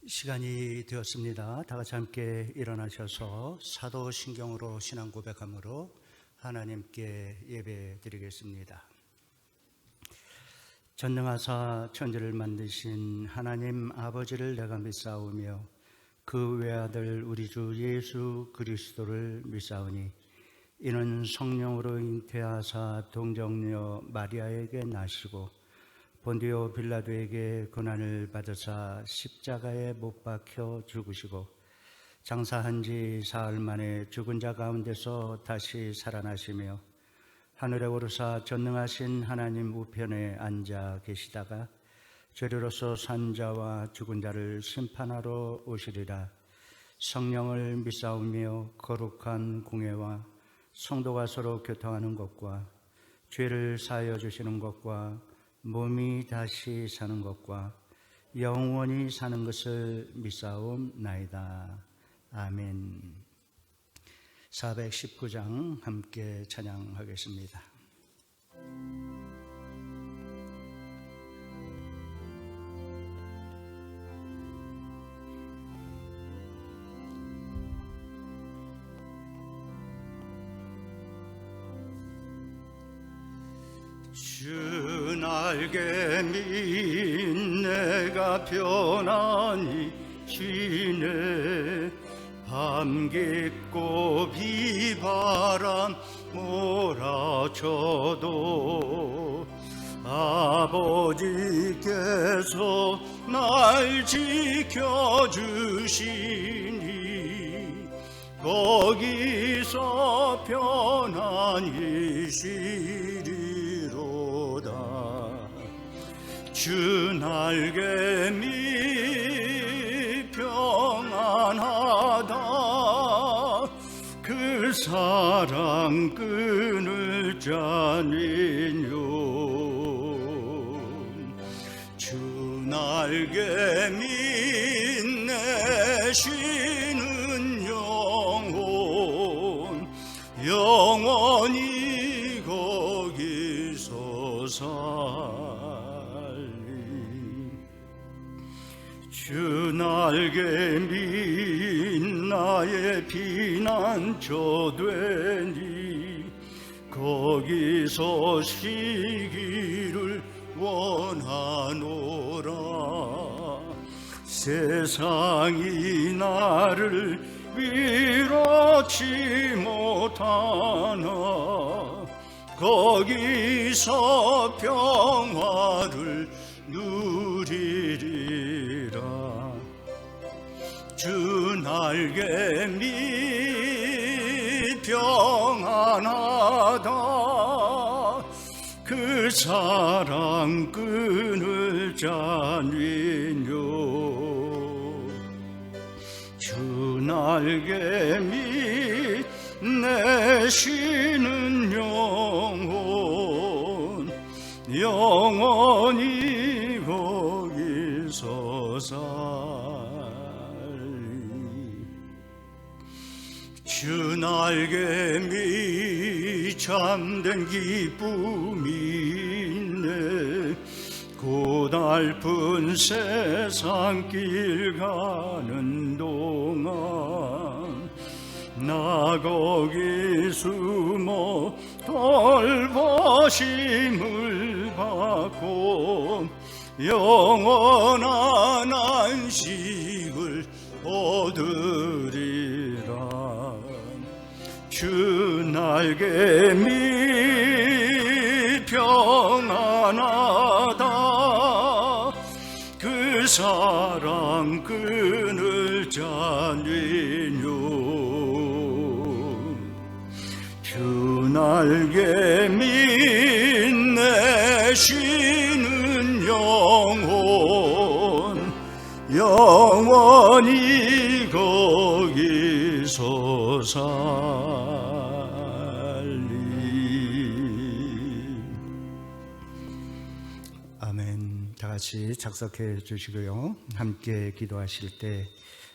시간이 되었습니다. 다 같이 함께 일어나셔서 사도신경으로 신앙 고백함으로 하나님께 예배 드리겠습니다. 전능하사 천지를 만드신 하나님 아버지를 내가 믿사오며 그 외아들 우리 주 예수 그리스도를 믿사오니 이는 성령으로 잉태하사 동정녀 마리아에게 나시고 본디오 빌라도에게 고난을 받으사 십자가에 못 박혀 죽으시고 장사한 지 사흘 만에 죽은 자 가운데서 다시 살아나시며 하늘에 오르사 전능하신 하나님 우편에 앉아 계시다가 죄로서 산 자와 죽은 자를 심판하러 오시리라. 성령을 믿사오며 거룩한 공회와 성도가 서로 교통하는 것과 죄를 사하여 주시는 것과 몸이 다시 사는 것과 영원히 사는 것을 믿사옵나이다. 아멘. 419장 함께 찬양하겠습니다. 주 날개밑 내가 편안히 쉬네. 밤 깊고 비바람 몰아쳐도 아버지께서 날 지켜주시니 거기서 편안히 쉬리로다. 주 날개 밑 평안하다. 그 사랑 끈을 짜니요. 주 날개 밑 내 쉬는 영혼 영원히 거기서 살리. 주 날개 밑 나의 피난처 되니 거기서 쉬기를 원하노라. 세상이 나를 위로치 못하나 거기서 평화를 누리리라. 주 날개 밑 평안하다. 그 사랑 끈을 짜니요. 주 날개 밑 내 쉬는 영혼 영원히 거기서 살리. 주 날개 밑 참된 기쁨이 있네. 고달픈 세상길 가는 동안 나 거기 숨어 돌보심을 받고 영원한 안식을 얻으리라. 주 날개 밑 평안하다. 그 사랑 끈을 짜니요. 주 날개 밑 내 쉬는 영혼 영원히 거기서 살리. 아멘. 다 같이 작석해 주시고요. 함께 기도하실 때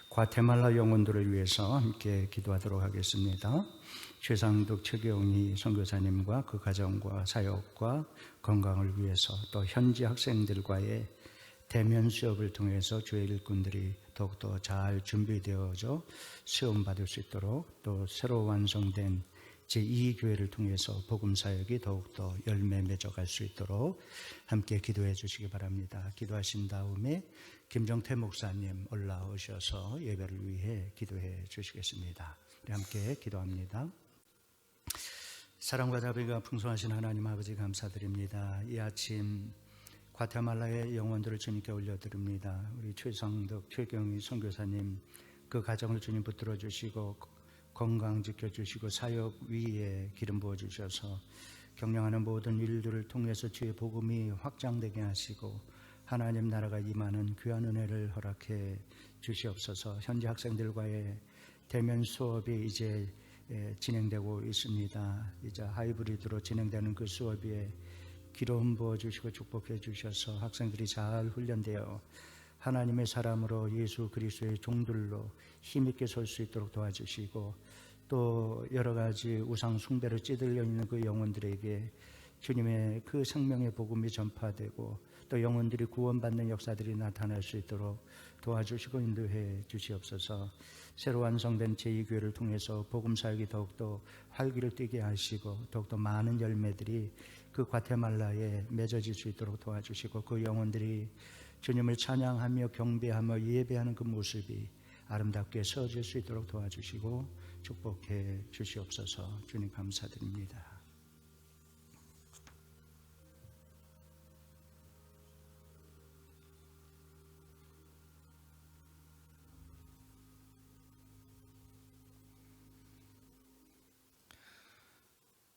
과테말라 영혼들을 위해서 함께 기도하도록 하겠습니다. 최상득 최경희 선교사님과 그 가정과 사역과 건강을 위해서 또 현지 학생들과의 대면 수업을 통해서 주의 일꾼들이 더욱더 잘 준비되어져 시험 받을 수 있도록, 또 새로 완성된 제2교회를 통해서 복음 사역이 더욱더 열매 맺어갈 수 있도록 함께 기도해 주시기 바랍니다. 기도하신 다음에 김정태 목사님 올라오셔서 예배를 위해 기도해 주시겠습니다. 우리 함께 기도합니다. 사랑과 자비가 풍성하신 하나님 아버지 감사드립니다. 이 아침 과테말라의 영혼들을 주님께 올려드립니다. 우리 최상덕, 최경희 선교사님 그 가정을 주님 붙들어 주시고 건강 지켜주시고 사역 위에 기름 부어주셔서 경영하는 모든 일들을 통해서 주의 복음이 확장되게 하시고 하나님 나라가 임하는 귀한 은혜를 허락해 주시옵소서. 현재 학생들과의 대면 수업이 이제 진행되고 있습니다. 이제 하이브리드로 진행되는 그 수업에 기름 부어주시고 축복해 주셔서 학생들이 잘 훈련되어 하나님의 사람으로 예수 그리스도의 종들로 힘있게 설 수 있도록 도와주시고, 또 여러 가지 우상 숭배로 찌들려 있는 그 영혼들에게 주님의 그 생명의 복음이 전파되고 또 영혼들이 구원받는 역사들이 나타날 수 있도록 도와주시고 인도해 주시옵소서. 새로 완성된 제2교회를 통해서 복음 사역이 더욱더 활기를 띠게 하시고 더욱더 많은 열매들이 그 과테말라에 맺어질 수 있도록 도와주시고, 그 영혼들이 주님을 찬양하며 경배하며 예배하는 그 모습이 아름답게 서질 수 있도록 도와주시고 축복해 주시옵소서. 주님 감사드립니다.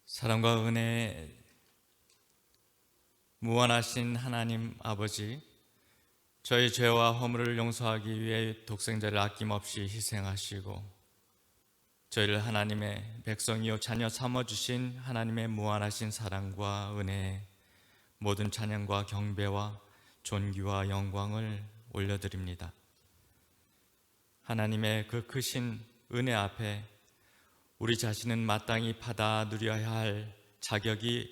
사랑과 은혜 무한하신 하나님 아버지, 저희 죄와 허물을 용서하기 위해 독생자를 아낌없이 희생하시고 저희를 하나님의 백성이요 자녀 삼아주신 하나님의 무한하신 사랑과 은혜에 모든 찬양과 경배와 존귀와 영광을 올려드립니다. 하나님의 그 크신 은혜 앞에 우리 자신은 마땅히 받아 누려야 할 자격이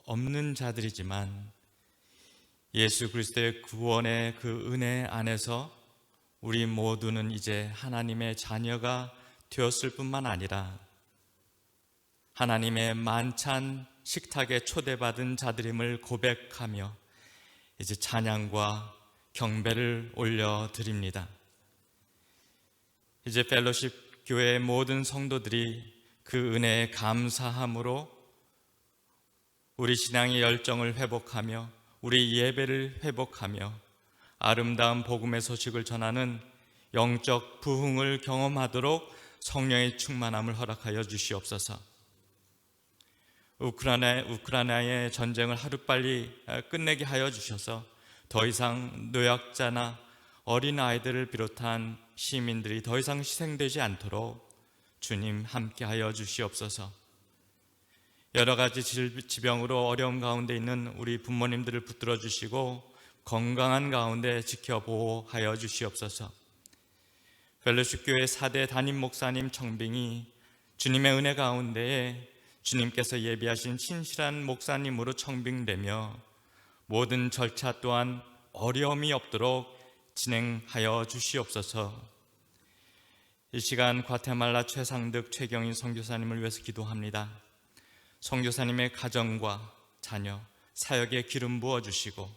없는 자들이지만 예수 그리스도의 구원의 그 은혜 안에서 우리 모두는 이제 하나님의 자녀가 되었을 뿐만 아니라 하나님의 만찬 식탁에 초대받은 자들임을 고백하며 이제 찬양과 경배를 올려드립니다. 이제 펠로십 교회의 모든 성도들이 그 은혜에 감사함으로 우리 신앙의 열정을 회복하며 우리 예배를 회복하며 아름다운 복음의 소식을 전하는 영적 부흥을 경험하도록 성령의 충만함을 허락하여 주시옵소서. 우크라이나의 전쟁을 하루빨리 끝내게 하여 주셔서 더 이상 노약자나 어린아이들을 비롯한 시민들이 더 이상 희생되지 않도록 주님 함께하여 주시옵소서. 여러 가지 질병으로 어려움 가운데 있는 우리 부모님들을 붙들어 주시고 건강한 가운데 지켜 보호하여 주시옵소서. 펠로십 교회 4대 담임 목사님 청빙이 주님의 은혜 가운데에 주님께서 예비하신 신실한 목사님으로 청빙되며 모든 절차 또한 어려움이 없도록 진행하여 주시옵소서. 이 시간 과테말라 최상득 최경인 선교사님을 위해서 기도합니다. 선교사님의 가정과 자녀, 사역에 기름 부어주시고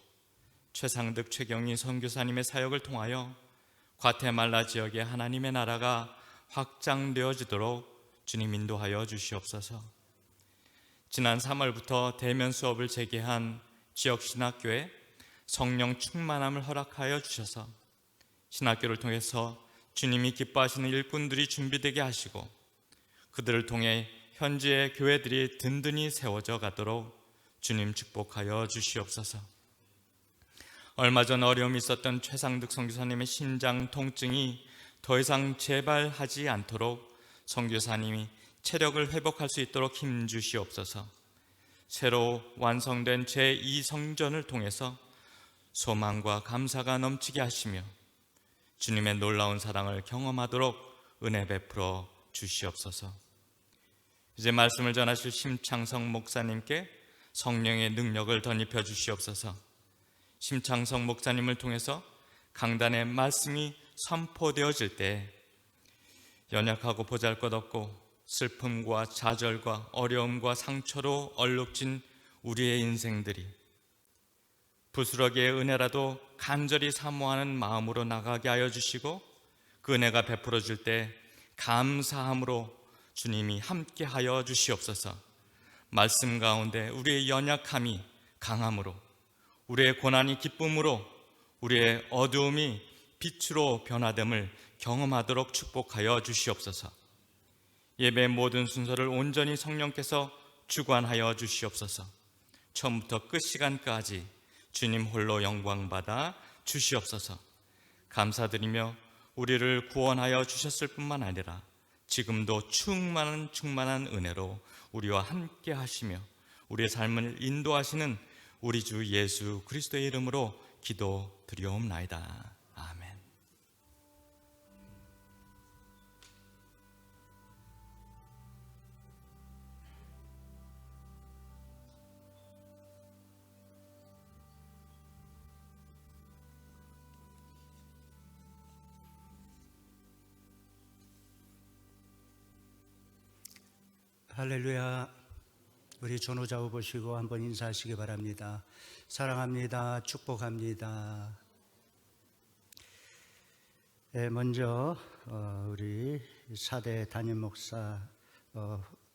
최상득 최경인 선교사님의 사역을 통하여 과테말라 지역의 하나님의 나라가 확장되어지도록 주님 인도하여 주시옵소서. 지난 3월부터 대면 수업을 재개한 지역 신학교에 성령 충만함을 허락하여 주셔서 신학교를 통해서 주님이 기뻐하시는 일꾼들이 준비되게 하시고 그들을 통해 현지의 교회들이 든든히 세워져 가도록 주님 축복하여 주시옵소서. 얼마 전 어려움이 있었던 최상득 선교사님의 신장 통증이 더 이상 재발하지 않도록 선교사님이 체력을 회복할 수 있도록 힘주시옵소서. 새로 완성된 제2성전을 통해서 소망과 감사가 넘치게 하시며 주님의 놀라운 사랑을 경험하도록 은혜 베풀어 주시옵소서. 이제 말씀을 전하실 심창성 목사님께 성령의 능력을 덧입혀 주시옵소서. 심창성 목사님을 통해서 강단의 말씀이 선포되어질 때 연약하고 보잘것없고 슬픔과 좌절과 어려움과 상처로 얼룩진 우리의 인생들이 부스러기의 은혜라도 간절히 사모하는 마음으로 나가게 하여 주시고, 그 은혜가 베풀어질 때 감사함으로 주님이 함께 하여 주시옵소서. 말씀 가운데 우리의 연약함이 강함으로, 우리의 고난이 기쁨으로, 우리의 어두움이 빛으로 변화됨을 경험하도록 축복하여 주시옵소서. 예배의 모든 순서를 온전히 성령께서 주관하여 주시옵소서. 처음부터 끝 시간까지 주님 홀로 영광받아 주시옵소서. 감사드리며 우리를 구원하여 주셨을 뿐만 아니라 지금도 충만한 은혜로 우리와 함께 하시며 우리의 삶을 인도하시는 우리 주 예수 그리스도의 이름으로 기도드리옵나이다. 아멘. 할렐루야. 우리 전우좌우 보시고 한번 인사하시기 바랍니다. 사랑합니다. 축복합니다. 먼저 우리 4대 담임 목사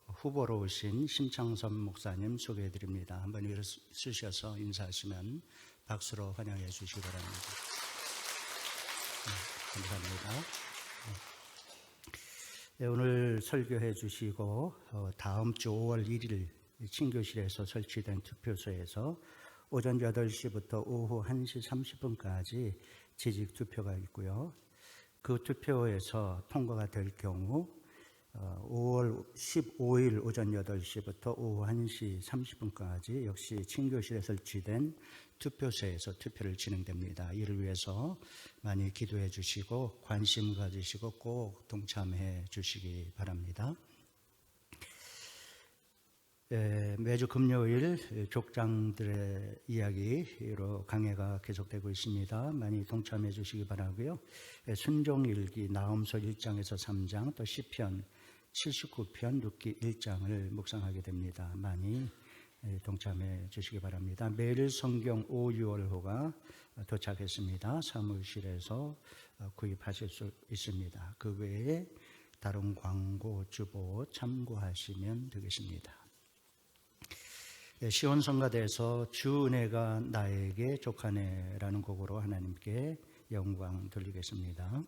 후보로 오신 심창선 목사님 소개해 드립니다. 한번 일어서셔서 인사하시면 박수로 환영해 주시기 바랍니다. 감사합니다. 오늘 설교해 주시고 다음 주 5월 1일 친교실에서 설치된 투표소에서 오전 8시부터 오후 1시 30분까지 지직 투표가 있고요. 그 투표에서 통과가 될 경우 5월 15일 오전 8시부터 오후 1시 30분까지 역시 친교실에 설치된 투표소에서 투표를 진행됩니다. 이를 위해서 많이 기도해 주시고 관심 가지시고 꼭 동참해 주시기 바랍니다. 매주 금요일 족장들의 이야기로 강해가 계속되고 있습니다. 많이 동참해 주시기 바라고요. 순종일기 나음서 1장에서 3장 또 시편 79편 6기 1장을 묵상하게 됩니다. 많이 동참해 주시기 바랍니다. 매일 성경 5, 6월호가 도착했습니다. 사무실에서 구입하실 수 있습니다. 그 외에 다른 광고, 주보 참고하시면 되겠습니다. 시온성가대에서 주 은혜가 나에게 족하네라는 곡으로 하나님께 영광 돌리겠습니다.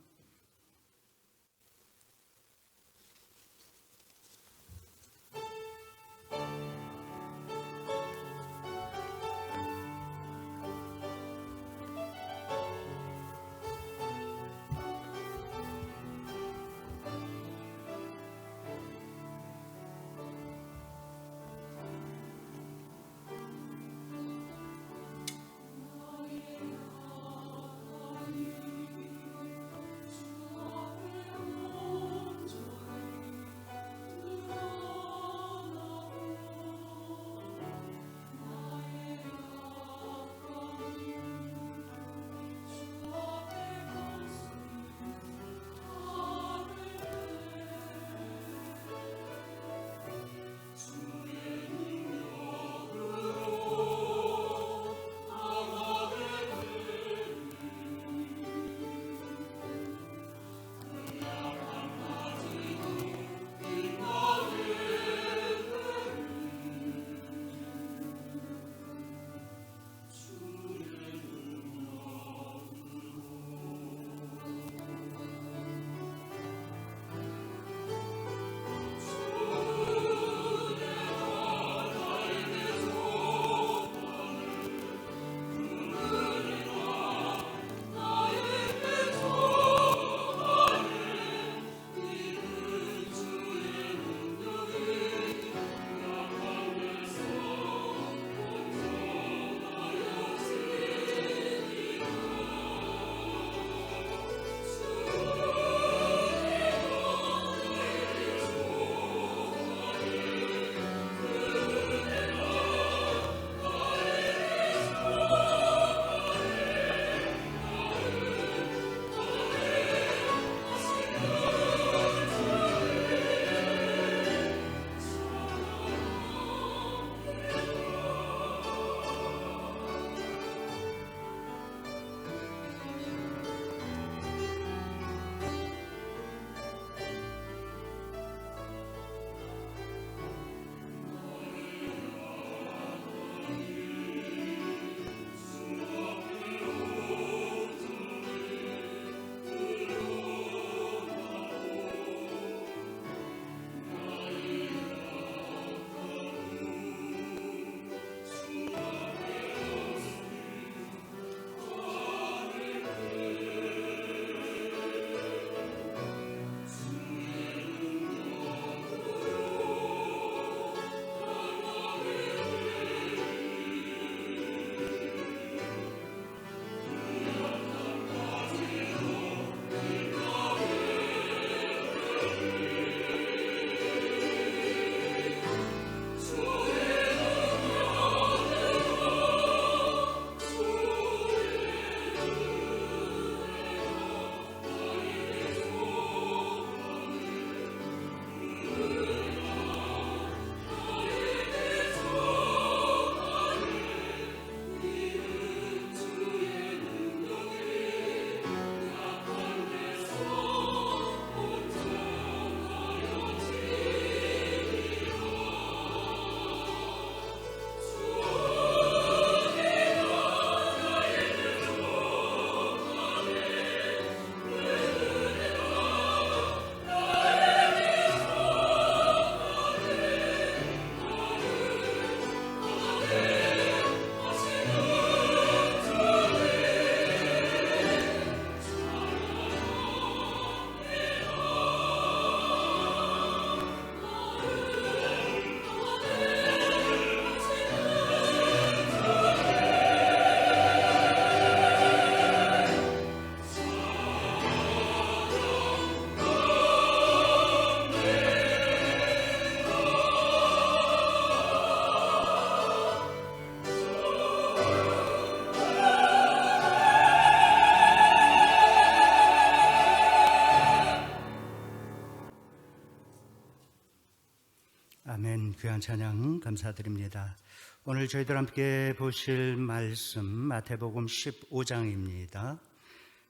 귀한 찬양 감사드립니다. 오늘 저희들 함께 보실 말씀 마태복음 15장입니다.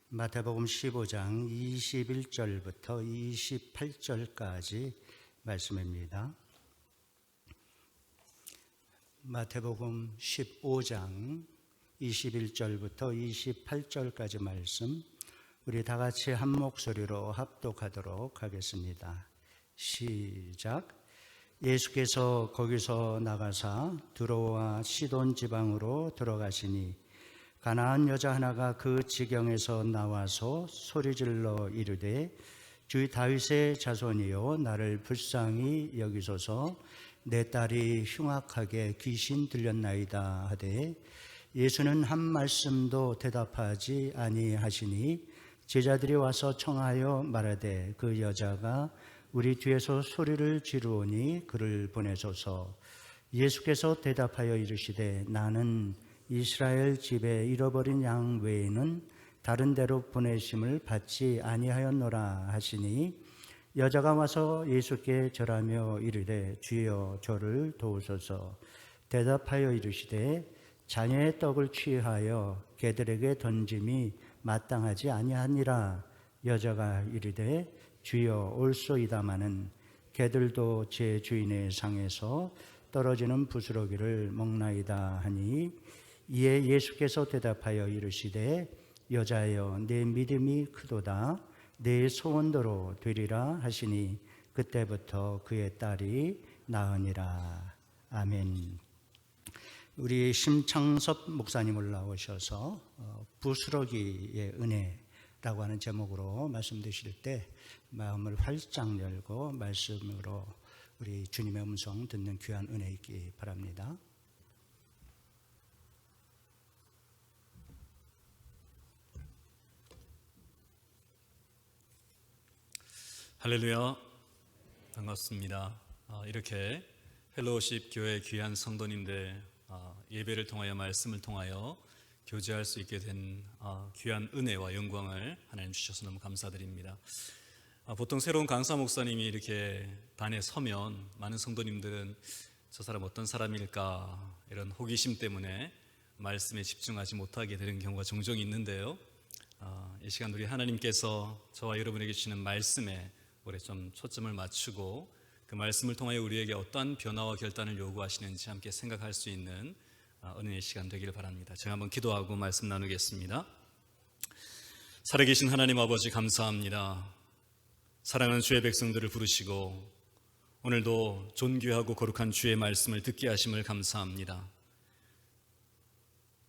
마태복음 15장 21절부터 28절까지 말씀입니다. 마태복음 15장 21절부터 28절까지 말씀, 우리 다 같이 한 목소리로 합독하도록 하겠습니다. 시작. 예수께서 거기서 나가사 두로와 시돈 지방으로 들어가시니 가나안 여자 하나가 그 지경에서 나와서 소리질러 이르되 주 다윗의 자손이여 나를 불쌍히 여기소서, 내 딸이 흉악하게 귀신 들렸나이다 하되 예수는 한 말씀도 대답하지 아니하시니 제자들이 와서 청하여 말하되 그 여자가 우리 뒤에서 소리를 지르오니 그를 보내소서. 예수께서 대답하여 이르시되 나는 이스라엘 집에 잃어버린 양 외에는 다른 데로 보내심을 받지 아니하였노라 하시니 여자가 와서 예수께 절하며 이르되 주여 저를 도우소서. 대답하여 이르시되 자녀의 떡을 취하여 개들에게 던짐이 마땅하지 아니하니라. 여자가 이르되 주여 올소이다마는 개들도 제 주인의 상에서 떨어지는 부스러기를 먹나이다 하니 이에 예수께서 대답하여 이르시되 여자여 내 믿음이 크도다, 내 소원대로 되리라 하시니 그때부터 그의 딸이 나으니라. 아멘. 우리 심창섭 목사님 올라오셔서 부스러기의 은혜라고 하는 제목으로 말씀 드실 때 마음을 활짝 열고 말씀으로 우리 주님의 음성 듣는 귀한 은혜 있기 바랍니다. 할렐루야, 반갑습니다. 이렇게 펠로우십 교회 귀한 성도님들 예배를 통하여 말씀을 통하여 교제할 수 있게 된 귀한 은혜와 영광을 하나님 주셔서 너무 감사드립니다. 보통 새로운 강사 목사님이 이렇게 단에 서면 많은 성도님들은 저 사람 어떤 사람일까 이런 호기심 때문에 말씀에 집중하지 못하게 되는 경우가 종종 있는데요. 이 시간 우리 하나님께서 저와 여러분에게 주시는 말씀에 올해 좀 초점을 맞추고 그 말씀을 통하여 우리에게 어떠한 변화와 결단을 요구하시는지 함께 생각할 수 있는 은혜의 시간 되기를 바랍니다. 제가 한번 기도하고 말씀 나누겠습니다. 살아계신 하나님 아버지 감사합니다. 사랑하는 주의 백성들을 부르시고 오늘도 존귀하고 거룩한 주의 말씀을 듣게 하심을 감사합니다.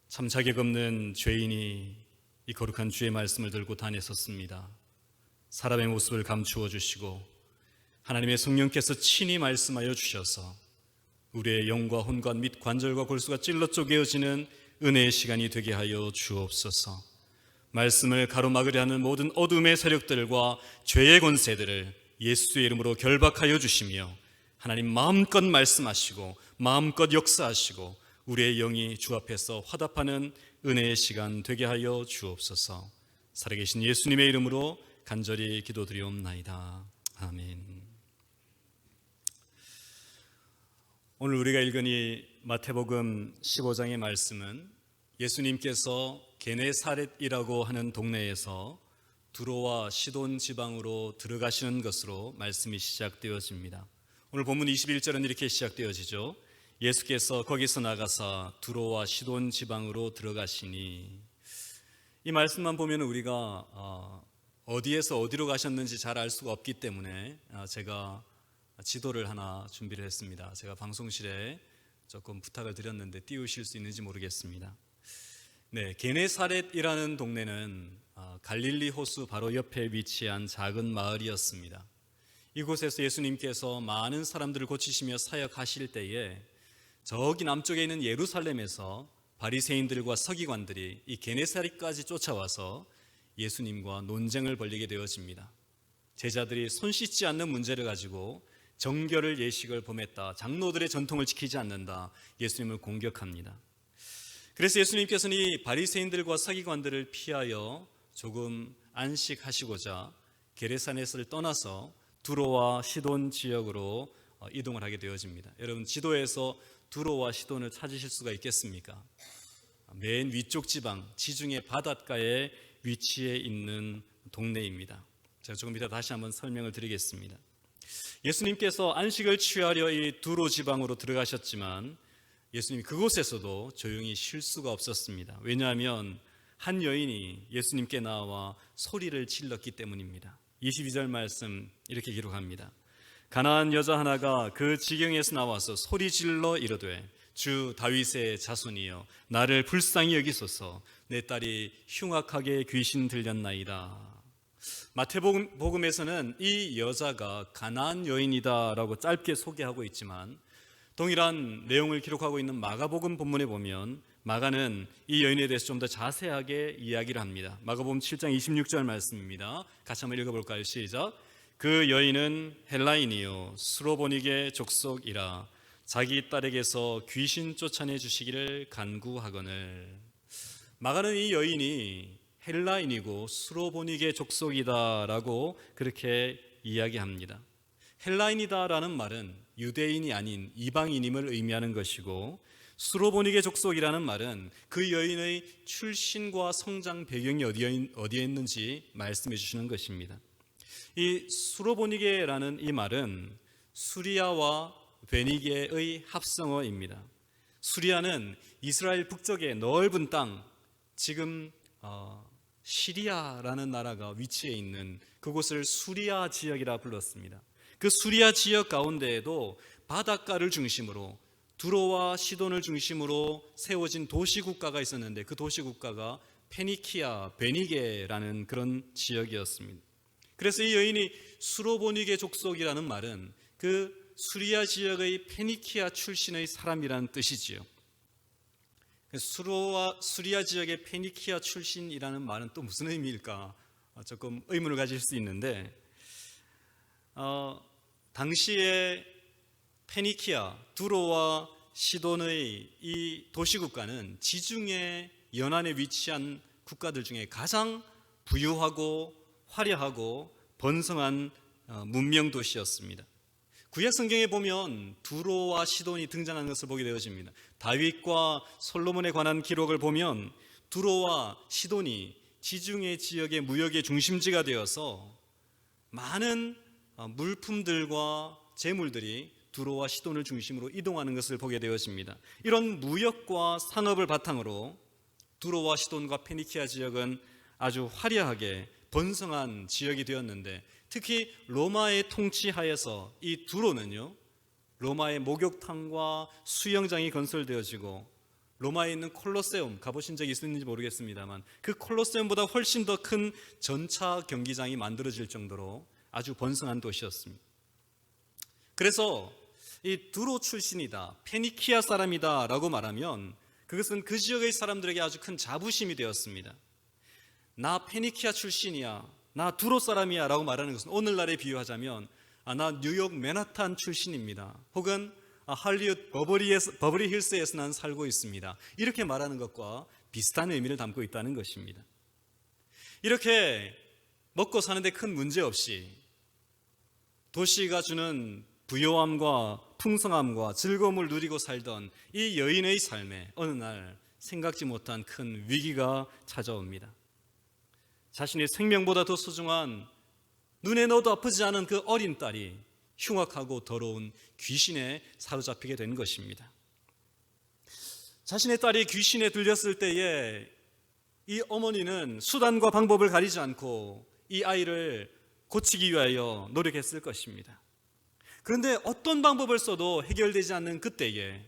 참 자격 없는 죄인이 이 거룩한 주의 말씀을 들고 단에 섰습니다. 사람의 모습을 감추어 주시고 하나님의 성령께서 친히 말씀하여 주셔서 우리의 영과 혼과 및 관절과 골수가 찔러 쪼개어지는 은혜의 시간이 되게 하여 주옵소서. 말씀을 가로막으려 하는 모든 어둠의 세력들과 죄의 권세들을 예수의 이름으로 결박하여 주시며 하나님 마음껏 말씀하시고 마음껏 역사하시고 우리의 영이 주 앞에서 화답하는 은혜의 시간 되게 하여 주옵소서. 살아계신 예수님의 이름으로 간절히 기도드리옵나이다. 아멘. 오늘 우리가 읽은 이 마태복음 15장의 말씀은 예수님께서 게네사렛이라고 하는 동네에서 두로와 시돈 지방으로 들어가시는 것으로 말씀이 시작되어집니다. 오늘 본문 21절은 이렇게 시작되어지죠. 예수께서 거기서 나가사 두로와 시돈 지방으로 들어가시니, 이 말씀만 보면 우리가 어디에서 어디로 가셨는지 잘 알 수가 없기 때문에 제가 지도를 하나 준비를 했습니다. 제가 방송실에 조금 부탁을 드렸는데 띄우실 수 있는지 모르겠습니다. 네, 게네사렛이라는 동네는 갈릴리 호수 바로 옆에 위치한 작은 마을이었습니다. 이곳에서 예수님께서 많은 사람들을 고치시며 사역하실 때에 저기 남쪽에 있는 예루살렘에서 바리새인들과 서기관들이 이 게네사렛까지 쫓아와서 예수님과 논쟁을 벌이게 되어집니다. 제자들이 손 씻지 않는 문제를 가지고 정결을 예식을 범했다, 장로들의 전통을 지키지 않는다, 예수님을 공격합니다. 그래서 예수님께서는 이 바리새인들과 서기관들을 피하여 조금 안식하시고자 게네사렛을 떠나서 두로와 시돈 지역으로 이동을 하게 되어집니다. 여러분, 지도에서 두로와 시돈을 찾으실 수가 있겠습니까? 맨 위쪽 지방, 지중해 바닷가에 위치해 있는 동네입니다. 제가 조금 이따 다시 한번 설명을 드리겠습니다. 예수님께서 안식을 취하려 이 두로 지방으로 들어가셨지만 예수님이 그곳에서도 조용히 쉴 수가 없었습니다. 왜냐하면 한 여인이 예수님께 나와 소리를 질렀기 때문입니다. 22절 말씀 이렇게 기록합니다. 가나안 여자 하나가 그 지경에서 나와서 소리 질러 이르되 주 다윗의 자손이여 나를 불쌍히 여기소서 내 딸이 흉악하게 귀신 들렸나이다. 마태복음에서는 이 여자가 가나안 여인이다라고 짧게 소개하고 있지만 동일한 내용을 기록하고 있는 마가복음 본문에 보면 마가는 이 여인에 대해서 좀 더 자세하게 이야기를 합니다. 마가복음 7장 26절 말씀입니다. 같이 한번 읽어볼까요? 시작. 그 여인은 헬라인이요 스로보니게 족속이라 자기 딸에게서 귀신 쫓아내 주시기를 간구하거늘. 마가는 이 여인이 헬라인이고 스로보니게 족속이다라고 그렇게 이야기합니다. 헬라인이다라는 말은 유대인이 아닌 이방인임을 의미하는 것이고 스로보니게 족속이라는 말은 그 여인의 출신과 성장 배경이 어디에 있는지 말씀해 주시는 것입니다. 이 스로보니게라는 이 말은 수리아와 베니게의 합성어입니다. 수리아는 이스라엘 북쪽의 넓은 땅, 지금 시리아라는 나라가 위치해 있는 그곳을 수리아 지역이라 불렀습니다. 그 수리아 지역 가운데에도 바닷가를 중심으로 두로와 시돈을 중심으로 세워진 도시국가가 있었는데 그 도시국가가 페니키아, 베니게라는 그런 지역이었습니다. 그래서 이 여인이 스로보니게 족속이라는 말은 그 수리아 지역의 페니키아 출신의 사람이라는 뜻이지요. 수리아 지역의 페니키아 출신이라는 말은 또 무슨 의미일까 조금 의문을 가질 수 있는데 당시에 페니키아, 두로와 시돈의 이 도시국가는 지중해 연안에 위치한 국가들 중에 가장 부유하고 화려하고 번성한 문명 도시였습니다. 구약 성경에 보면 두로와 시돈이 등장하는 것을 보게 되어집니다. 다윗과 솔로몬에 관한 기록을 보면 두로와 시돈이 지중해 지역의 무역의 중심지가 되어서 많은 물품들과 재물들이 두로와 시돈을 중심으로 이동하는 것을 보게 되어집니다. 이런 무역과 상업을 바탕으로 두로와 시돈과 페니키아 지역은 아주 화려하게 번성한 지역이 되었는데 특히 로마의 통치하에서 이 두로는요 로마의 목욕탕과 수영장이 건설되어지고 로마에 있는 콜로세움 가보신 적이 있는지 모르겠습니다만 그 콜로세움보다 훨씬 더 큰 전차 경기장이 만들어질 정도로 아주 번성한 도시였습니다. 그래서 이 두로 출신이다, 페니키아 사람이다 라고 말하면 그것은 그 지역의 사람들에게 아주 큰 자부심이 되었습니다. 나 페니키아 출신이야, 나 두로 사람이야 라고 말하는 것은 오늘날에 비유하자면 나 뉴욕 맨하탄 출신입니다, 혹은 할리우드 버버리 힐스에서 난 살고 있습니다, 이렇게 말하는 것과 비슷한 의미를 담고 있다는 것입니다. 이렇게 먹고 사는데 큰 문제 없이 도시가 주는 부요함과 풍성함과 즐거움을 누리고 살던 이 여인의 삶에 어느 날 생각지 못한 큰 위기가 찾아옵니다. 자신의 생명보다 더 소중한 눈에 넣어도 아프지 않은 그 어린 딸이 흉악하고 더러운 귀신에 사로잡히게 된 것입니다. 자신의 딸이 귀신에 들렸을 때에 이 어머니는 수단과 방법을 가리지 않고 이 아이를 고치기 위하여 노력했을 것입니다. 그런데 어떤 방법을 써도 해결되지 않는 그때에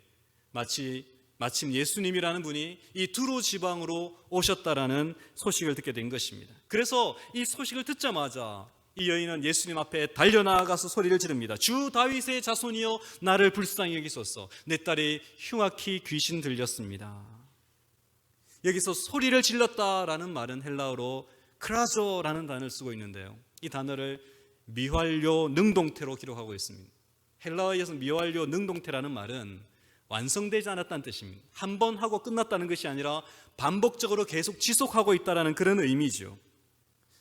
마침 예수님이라는 분이 이 두로 지방으로 오셨다라는 소식을 듣게 된 것입니다. 그래서 이 소식을 듣자마자 이 여인은 예수님 앞에 달려나가서 소리를 지릅니다. 주 다윗의 자손이여 나를 불쌍히 여기소서, 내 딸이 흉악히 귀신 들렸습니다. 여기서 소리를 질렀다라는 말은 헬라어로 크라조라는 단어를 쓰고 있는데요, 이 단어를 미완료 능동태로 기록하고 있습니다. 헬라어에서 미완료 능동태라는 말은 완성되지 않았다는 뜻입니다. 한 번 하고 끝났다는 것이 아니라 반복적으로 계속 지속하고 있다는 그런 의미죠.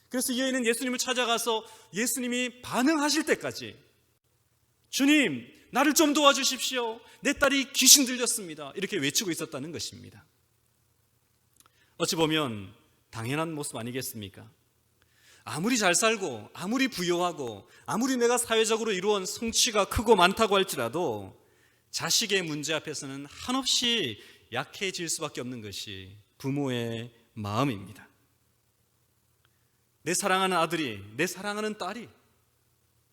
그래서 이 여인은 예수님을 찾아가서 예수님이 반응하실 때까지 주님 나를 좀 도와주십시오. 내 딸이 귀신 들렸습니다. 이렇게 외치고 있었다는 것입니다. 어찌 보면 당연한 모습 아니겠습니까? 아무리 잘 살고 아무리 부유하고 아무리 내가 사회적으로 이루어온 성취가 크고 많다고 할지라도 자식의 문제 앞에서는 한없이 약해질 수밖에 없는 것이 부모의 마음입니다. 내 사랑하는 아들이, 내 사랑하는 딸이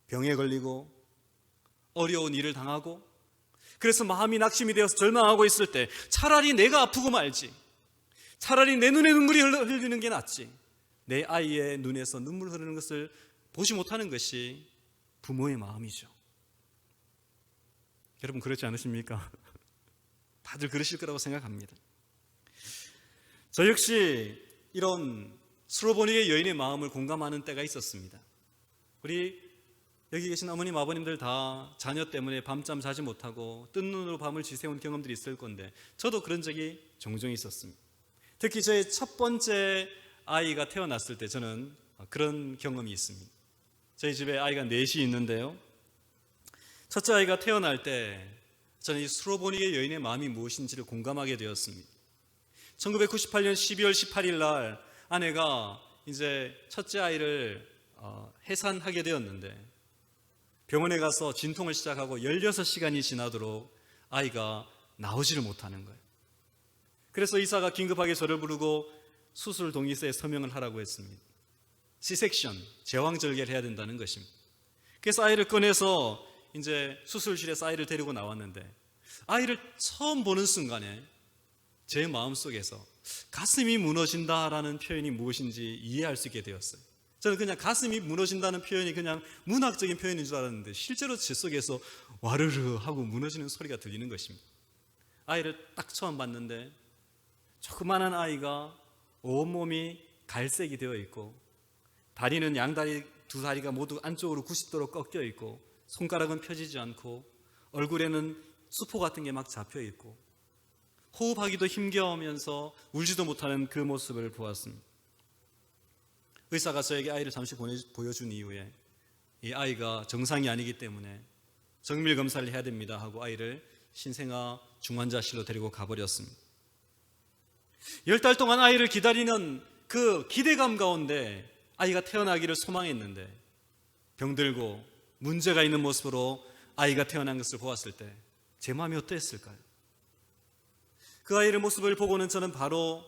병에 걸리고 어려운 일을 당하고 그래서 마음이 낙심이 되어서 절망하고 있을 때 차라리 내가 아프고 말지, 차라리 내 눈에 눈물이 흘리는 게 낫지, 내 아이의 눈에서 눈물 흐르는 것을 보지 못하는 것이 부모의 마음이죠. 여러분 그렇지 않으십니까? 다들 그러실 거라고 생각합니다. 저 역시 이런 수로보니게 여인의 마음을 공감하는 때가 있었습니다. 우리 여기 계신 어머님 아버님들 다 자녀 때문에 밤잠 자지 못하고 뜬 눈으로 밤을 지새운 경험들이 있을 건데 저도 그런 적이 종종 있었습니다. 특히 저의 첫 번째 아이가 태어났을 때 저는 그런 경험이 있습니다. 저희 집에 아이가 넷이 있는데요, 첫째 아이가 태어날 때 저는 이 수로보니게 여인의 마음이 무엇인지를 공감하게 되었습니다. 1998년 12월 18일 날 아내가 이제 첫째 아이를 해산하게 되었는데 병원에 가서 진통을 시작하고 16시간이 지나도록 아이가 나오지를 못하는 거예요. 그래서 의사가 긴급하게 저를 부르고 수술 동의서에 서명을 하라고 했습니다. C-섹션, 제왕절개를 해야 된다는 것입니다. 그래서 아이를 꺼내서 이제 수술실에서 아이를 데리고 나왔는데 아이를 처음 보는 순간에 제 마음속에서 가슴이 무너진다라는 표현이 무엇인지 이해할 수 있게 되었어요. 저는 그냥 가슴이 무너진다는 표현이 그냥 문학적인 표현인 줄 알았는데 실제로 제 속에서 와르르 하고 무너지는 소리가 들리는 것입니다. 아이를 딱 처음 봤는데 조그마한 아이가 온몸이 갈색이 되어 있고 다리는 양다리 두 다리가 모두 안쪽으로 90도로 꺾여 있고 손가락은 펴지지 않고 얼굴에는 수포 같은 게 막 잡혀 있고 호흡하기도 힘겨우면서 울지도 못하는 그 모습을 보았습니다. 의사가 저에게 아이를 잠시 보여준 이후에 이 아이가 정상이 아니기 때문에 정밀 검사를 해야 됩니다 하고 아이를 신생아 중환자실로 데리고 가버렸습니다. 10달 동안 아이를 기다리는 그 기대감 가운데 아이가 태어나기를 소망했는데 병들고 문제가 있는 모습으로 아이가 태어난 것을 보았을 때 제 마음이 어땠을까요? 그 아이의 모습을 보고는 저는 바로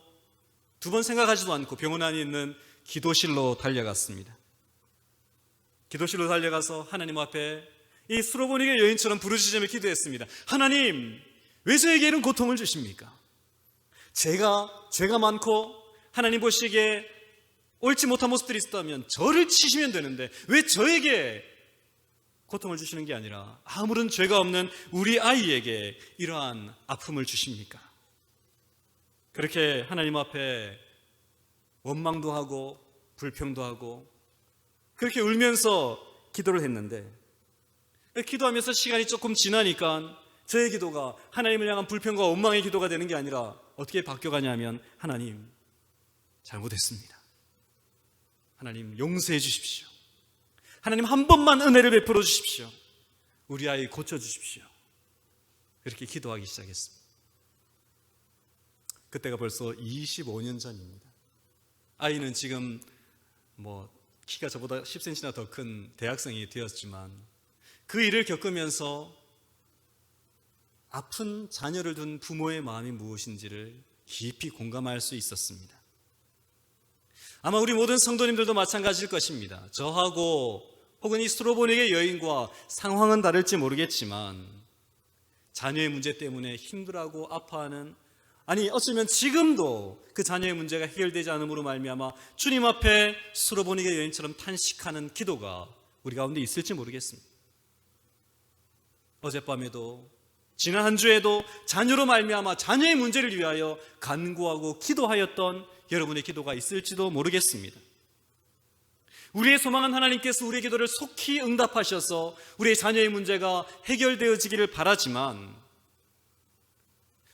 두 번 생각하지도 않고 병원 안에 있는 기도실로 달려갔습니다. 기도실로 달려가서 하나님 앞에 이 수로보니게 여인처럼 부르짖으며 기도했습니다. 하나님, 왜 저에게 이런 고통을 주십니까? 제가 죄가 많고 하나님 보시기에 옳지 못한 모습들이 있었다면 저를 치시면 되는데 왜 저에게 고통을 주시는 게 아니라 아무런 죄가 없는 우리 아이에게 이러한 아픔을 주십니까? 그렇게 하나님 앞에 원망도 하고 불평도 하고 그렇게 울면서 기도를 했는데 기도하면서 시간이 조금 지나니까 저의 기도가 하나님을 향한 불평과 원망의 기도가 되는 게 아니라 어떻게 바뀌어가냐면 하나님 잘못했습니다. 하나님 용서해 주십시오. 하나님 한 번만 은혜를 베풀어 주십시오. 우리 아이 고쳐주십시오. 그렇게 기도하기 시작했습니다. 그때가 벌써 25년 전입니다. 아이는 지금 키가 저보다 10cm나 더 큰 대학생이 되었지만 그 일을 겪으면서 아픈 자녀를 둔 부모의 마음이 무엇인지를 깊이 공감할 수 있었습니다. 아마 우리 모든 성도님들도 마찬가지일 것입니다. 저하고 혹은 이 수로보니게 여인과 상황은 다를지 모르겠지만 자녀의 문제 때문에 힘들어하고 아파하는, 아니 어쩌면 지금도 그 자녀의 문제가 해결되지 않음으로 말미암아 주님 앞에 수로보니게 여인처럼 탄식하는 기도가 우리 가운데 있을지 모르겠습니다. 어젯밤에도 지난 한 주에도 자녀로 말미암아 자녀의 문제를 위하여 간구하고 기도하였던 여러분의 기도가 있을지도 모르겠습니다. 우리의 소망은 하나님께서 우리의 기도를 속히 응답하셔서 우리의 자녀의 문제가 해결되어지기를 바라지만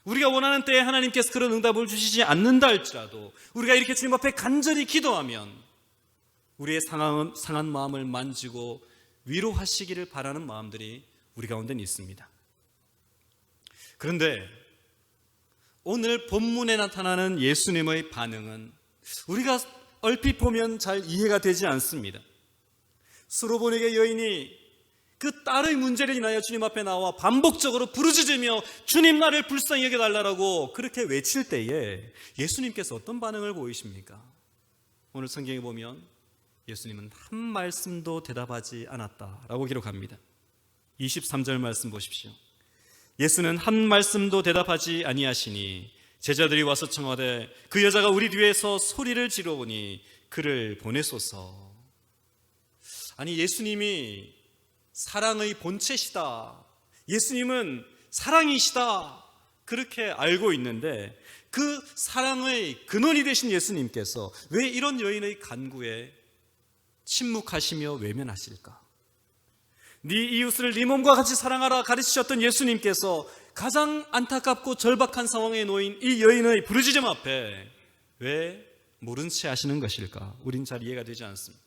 우리가 원하는 때에 하나님께서 그런 응답을 주시지 않는다 할지라도 우리가 이렇게 주님 앞에 간절히 기도하면 우리의 상한 마음을 만지고 위로하시기를 바라는 마음들이 우리 가운데는 있습니다. 그런데 오늘 본문에 나타나는 예수님의 반응은 우리가 얼핏 보면 잘 이해가 되지 않습니다. 수로보니게 여인이 그 딸의 문제를 인하여 주님 앞에 나와 반복적으로 부르짖으며 주님 나를 불쌍히 여겨달라고 그렇게 외칠 때에 예수님께서 어떤 반응을 보이십니까? 오늘 성경에 보면 예수님은 한 말씀도 대답하지 않았다라고 기록합니다. 23절 말씀 보십시오. 예수는 한 말씀도 대답하지 아니하시니 제자들이 와서 청하되 그 여자가 우리 뒤에서 소리를 지르오니 그를 보내소서. 아니, 예수님이 사랑의 본체시다, 예수님은 사랑이시다, 그렇게 알고 있는데 그 사랑의 근원이 되신 예수님께서 왜 이런 여인의 간구에 침묵하시며 외면하실까? 네 이웃을 네 몸과 같이 사랑하라 가르치셨던 예수님께서 가장 안타깝고 절박한 상황에 놓인 이 여인의 부르짖음 앞에 왜 모른 채 하시는 것일까? 우린 잘 이해가 되지 않습니다.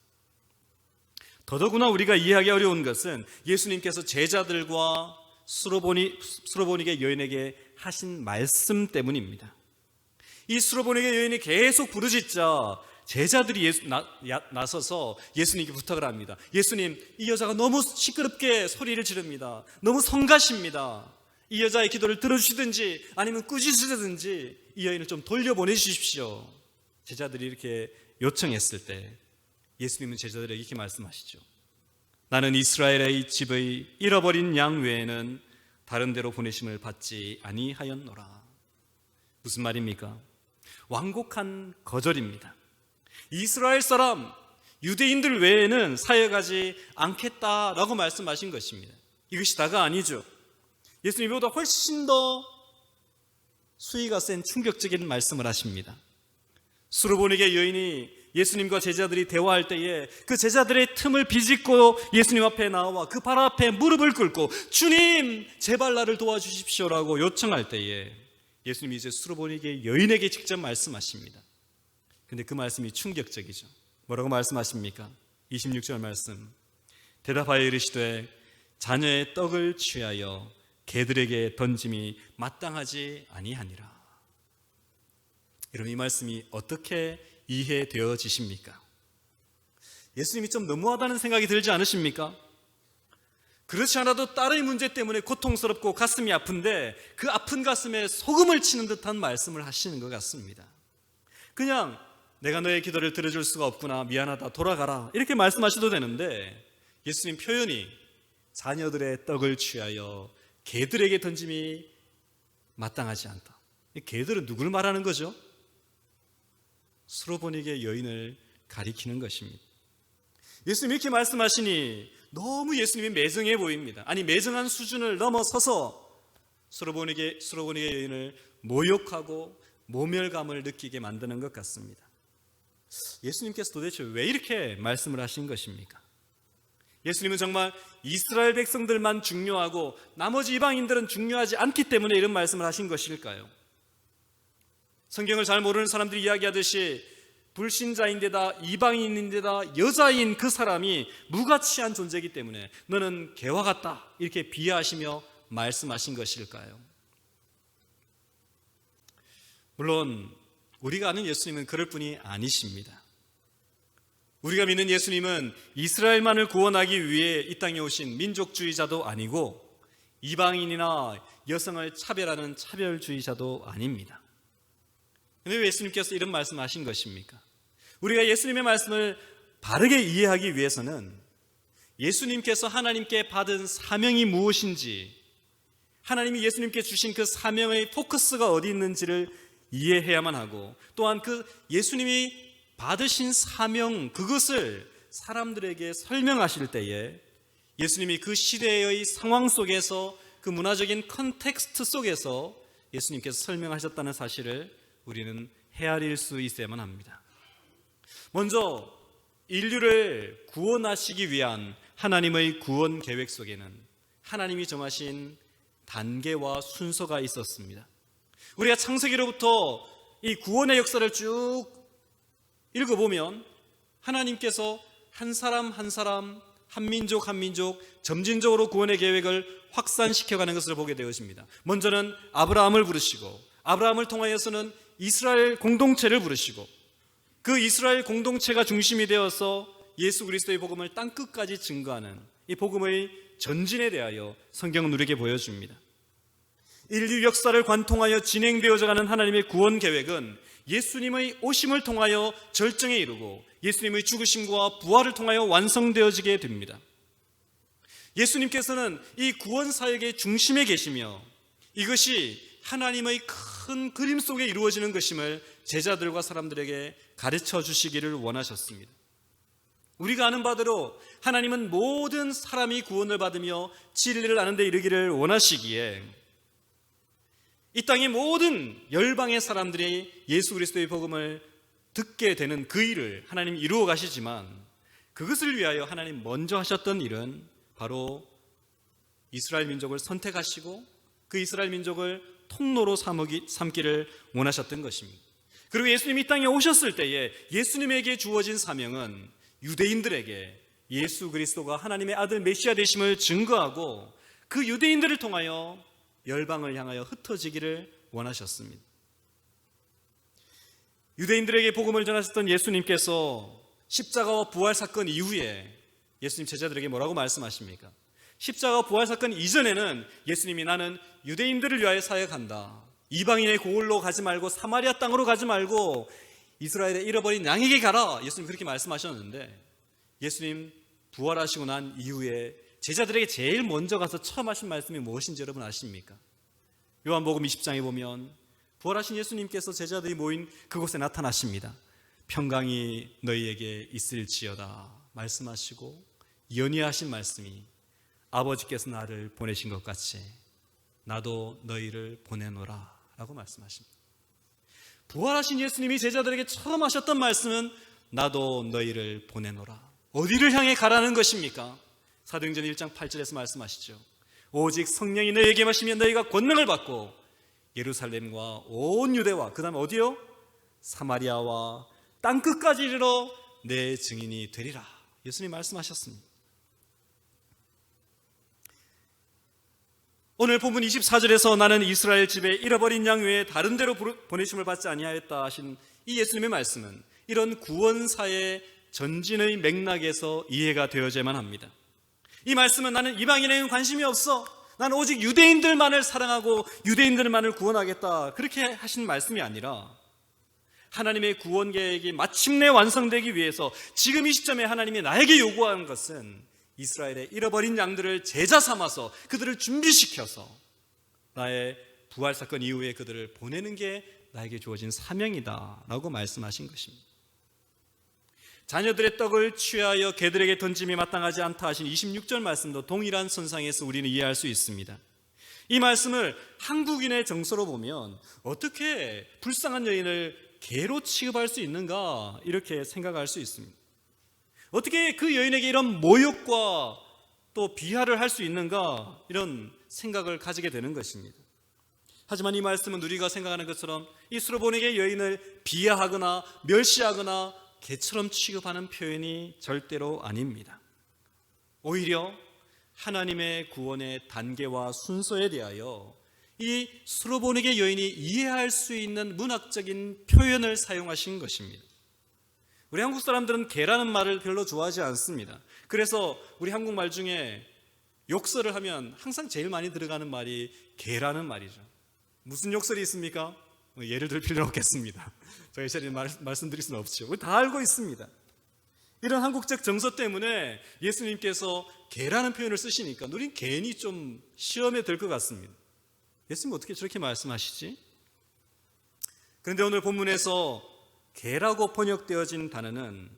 더더구나 우리가 이해하기 어려운 것은 예수님께서 제자들과 수로보니게 여인에게 하신 말씀 때문입니다. 이 수로보니게 여인이 계속 부르짖자 제자들이 나서서 예수님께 부탁을 합니다. 예수님, 이 여자가 너무 시끄럽게 소리를 지릅니다. 너무 성가십니다. 이 여자의 기도를 들어주시든지 아니면 꾸짖으시든지 이 여인을 좀 돌려보내주십시오. 제자들이 이렇게 요청했을 때 예수님은 제자들에게 이렇게 말씀하시죠. 나는 이스라엘의 집의 잃어버린 양 외에는 다른 데로 보내심을 받지 아니하였노라. 무슨 말입니까? 완곡한 거절입니다. 이스라엘 사람, 유대인들 외에는 사역하지 않겠다라고 말씀하신 것입니다. 이것이 다가 아니죠. 예수님보다 훨씬 더 수위가 센 충격적인 말씀을 하십니다. 수로보니게 여인이 예수님과 제자들이 대화할 때에 그 제자들의 틈을 비집고 예수님 앞에 나와 그 발 앞에 무릎을 꿇고 주님 제발 나를 도와주십시오라고 요청할 때에 예수님이 이제 수로보니게 여인에게 직접 말씀하십니다. 근데 그 말씀이 충격적이죠. 뭐라고 말씀하십니까? 26절 말씀. 대답하여 이르시되 자녀의 떡을 취하여 개들에게 던짐이 마땅하지 아니하니라. 여러분, 이 말씀이 어떻게 이해되어지십니까? 예수님이 좀 너무하다는 생각이 들지 않으십니까? 그렇지 않아도 딸의 문제 때문에 고통스럽고 가슴이 아픈데 그 아픈 가슴에 소금을 치는 듯한 말씀을 하시는 것 같습니다. 그냥 내가 너의 기도를 들어줄 수가 없구나, 미안하다, 돌아가라, 이렇게 말씀하셔도 되는데 예수님 표현이 자녀들의 떡을 취하여 개들에게 던짐이 마땅하지 않다. 이 개들은 누굴 말하는 거죠? 수로보니게 여인을 가리키는 것입니다. 예수님이 이렇게 말씀하시니 너무 예수님이 매정해 보입니다. 아니, 매정한 수준을 넘어서서 수로보니게 여인을 모욕하고 모멸감을 느끼게 만드는 것 같습니다. 예수님께서 도대체 왜 이렇게 말씀을 하신 것입니까? 예수님은 정말 이스라엘 백성들만 중요하고 나머지 이방인들은 중요하지 않기 때문에 이런 말씀을 하신 것일까요? 성경을 잘 모르는 사람들이 이야기하듯이 불신자인데다 이방인인데다 여자인 그 사람이 무가치한 존재이기 때문에 너는 개와 같다, 이렇게 비하하시며 말씀하신 것일까요? 물론 우리가 아는 예수님은 그럴 뿐이 아니십니다. 우리가 믿는 예수님은 이스라엘만을 구원하기 위해 이 땅에 오신 민족주의자도 아니고 이방인이나 여성을 차별하는 차별주의자도 아닙니다. 그런데 왜 예수님께서 이런 말씀하신 것입니까? 우리가 예수님의 말씀을 바르게 이해하기 위해서는 예수님께서 하나님께 받은 사명이 무엇인지, 하나님이 예수님께 주신 그 사명의 포커스가 어디 있는지를 이해해야만 하고, 또한 그 예수님이 받으신 사명, 그것을 사람들에게 설명하실 때에 예수님이 그 시대의 상황 속에서, 그 문화적인 컨텍스트 속에서 예수님께서 설명하셨다는 사실을 우리는 헤아릴 수 있어야만 합니다. 먼저 인류를 구원하시기 위한 하나님의 구원 계획 속에는 하나님이 정하신 단계와 순서가 있었습니다. 우리가 창세기로부터 이 구원의 역사를 쭉 읽어보면 하나님께서 한 사람 한 사람 한 민족 점진적으로 구원의 계획을 확산시켜가는 것을 보게 되어집니다. 먼저는 아브라함을 부르시고, 아브라함을 통하여서는 이스라엘 공동체를 부르시고, 그 이스라엘 공동체가 중심이 되어서 예수 그리스도의 복음을 땅끝까지 증거하는 이 복음의 전진에 대하여 성경은 우리에게 보여줍니다. 인류 역사를 관통하여 진행되어져 가는 하나님의 구원 계획은 예수님의 오심을 통하여 절정에 이르고 예수님의 죽으심과 부활을 통하여 완성되어지게 됩니다. 예수님께서는 이 구원 사역의 중심에 계시며 이것이 하나님의 큰 그림 속에 이루어지는 것임을 제자들과 사람들에게 가르쳐 주시기를 원하셨습니다. 우리가 아는 바대로 하나님은 모든 사람이 구원을 받으며 진리를 아는 데 이르기를 원하시기에 이 땅의 모든 열방의 사람들이 예수 그리스도의 복음을 듣게 되는 그 일을 하나님 이루어 가시지만, 그것을 위하여 하나님 먼저 하셨던 일은 바로 이스라엘 민족을 선택하시고 그 이스라엘 민족을 통로로 삼기를 원하셨던 것입니다. 그리고 예수님이 이 땅에 오셨을 때에 예수님에게 주어진 사명은 유대인들에게 예수 그리스도가 하나님의 아들 메시아 되심을 증거하고 그 유대인들을 통하여 열방을 향하여 흩어지기를 원하셨습니다. 유대인들에게 복음을 전하셨던 예수님께서 십자가와 부활 사건 이후에 예수님 제자들에게 뭐라고 말씀하십니까? 십자가 부활 사건 이전에는 예수님이 나는 유대인들을 위하여 사역한다, 이방인의 고을로 가지 말고 사마리아 땅으로 가지 말고 이스라엘의 잃어버린 양에게 가라, 예수님 그렇게 말씀하셨는데, 예수님 부활하시고 난 이후에 제자들에게 제일 먼저 가서 처음 하신 말씀이 무엇인지 여러분 아십니까? 요한복음 20장에 보면 부활하신 예수님께서 제자들이 모인 그곳에 나타나십니다. 평강이 너희에게 있을지어다 말씀하시고 연이하신 말씀이 아버지께서 나를 보내신 것 같이 나도 너희를 보내노라 라고 말씀하십니다. 부활하신 예수님이 제자들에게 처음 하셨던 말씀은 나도 너희를 보내노라. 어디를 향해 가라는 것입니까? 사도행전 1장 8절에서 말씀하시죠. 오직 성령이 너희에게 마시면 너희가 권능을 받고 예루살렘과 온 유대와 그 다음에 어디요? 사마리아와 땅끝까지 이르러 내 증인이 되리라. 예수님 말씀하셨습니다. 오늘 본문 24절에서 나는 이스라엘 집에 잃어버린 양 외에 다른 데로 보내심을 받지 아니하였다 하신 이 예수님의 말씀은 이런 구원사의 전진의 맥락에서 이해가 되어야만 합니다. 이 말씀은 나는 이방인에게는 관심이 없어, 나는 오직 유대인들만을 사랑하고 유대인들만을 구원하겠다, 그렇게 하신 말씀이 아니라 하나님의 구원 계획이 마침내 완성되기 위해서 지금 이 시점에 하나님이 나에게 요구하는 것은 이스라엘의 잃어버린 양들을 제자 삼아서 그들을 준비시켜서 나의 부활사건 이후에 그들을 보내는 게 나에게 주어진 사명이다 라고 말씀하신 것입니다. 자녀들의 떡을 취하여 개들에게 던짐이 마땅하지 않다 하신 26절 말씀도 동일한 선상에서 우리는 이해할 수 있습니다. 이 말씀을 한국인의 정서로 보면 어떻게 불쌍한 여인을 개로 취급할 수 있는가 이렇게 생각할 수 있습니다. 어떻게 그 여인에게 이런 모욕과 또 비하를 할 수 있는가 이런 생각을 가지게 되는 것입니다. 하지만 이 말씀은 우리가 생각하는 것처럼 이 수로보니게 여인을 비하하거나 멸시하거나 개처럼 취급하는 표현이 절대로 아닙니다. 오히려 하나님의 구원의 단계와 순서에 대하여 이 수로보니게 여인이 이해할 수 있는 문학적인 표현을 사용하신 것입니다. 우리 한국 사람들은 개라는 말을 별로 좋아하지 않습니다. 그래서 우리 한국말 중에 욕설을 하면 항상 제일 많이 들어가는 말이 개라는 말이죠. 무슨 욕설이 있습니까? 예를 들 필요는 없겠습니다. 저희 자리에 말씀드릴 수는 없죠. 우리 다 알고 있습니다. 이런 한국적 정서 때문에 예수님께서 개라는 표현을 쓰시니까 우린 괜히 좀 시험에 들 것 같습니다. 예수님 어떻게 저렇게 말씀하시지? 그런데 오늘 본문에서 개라고 번역되어진 단어는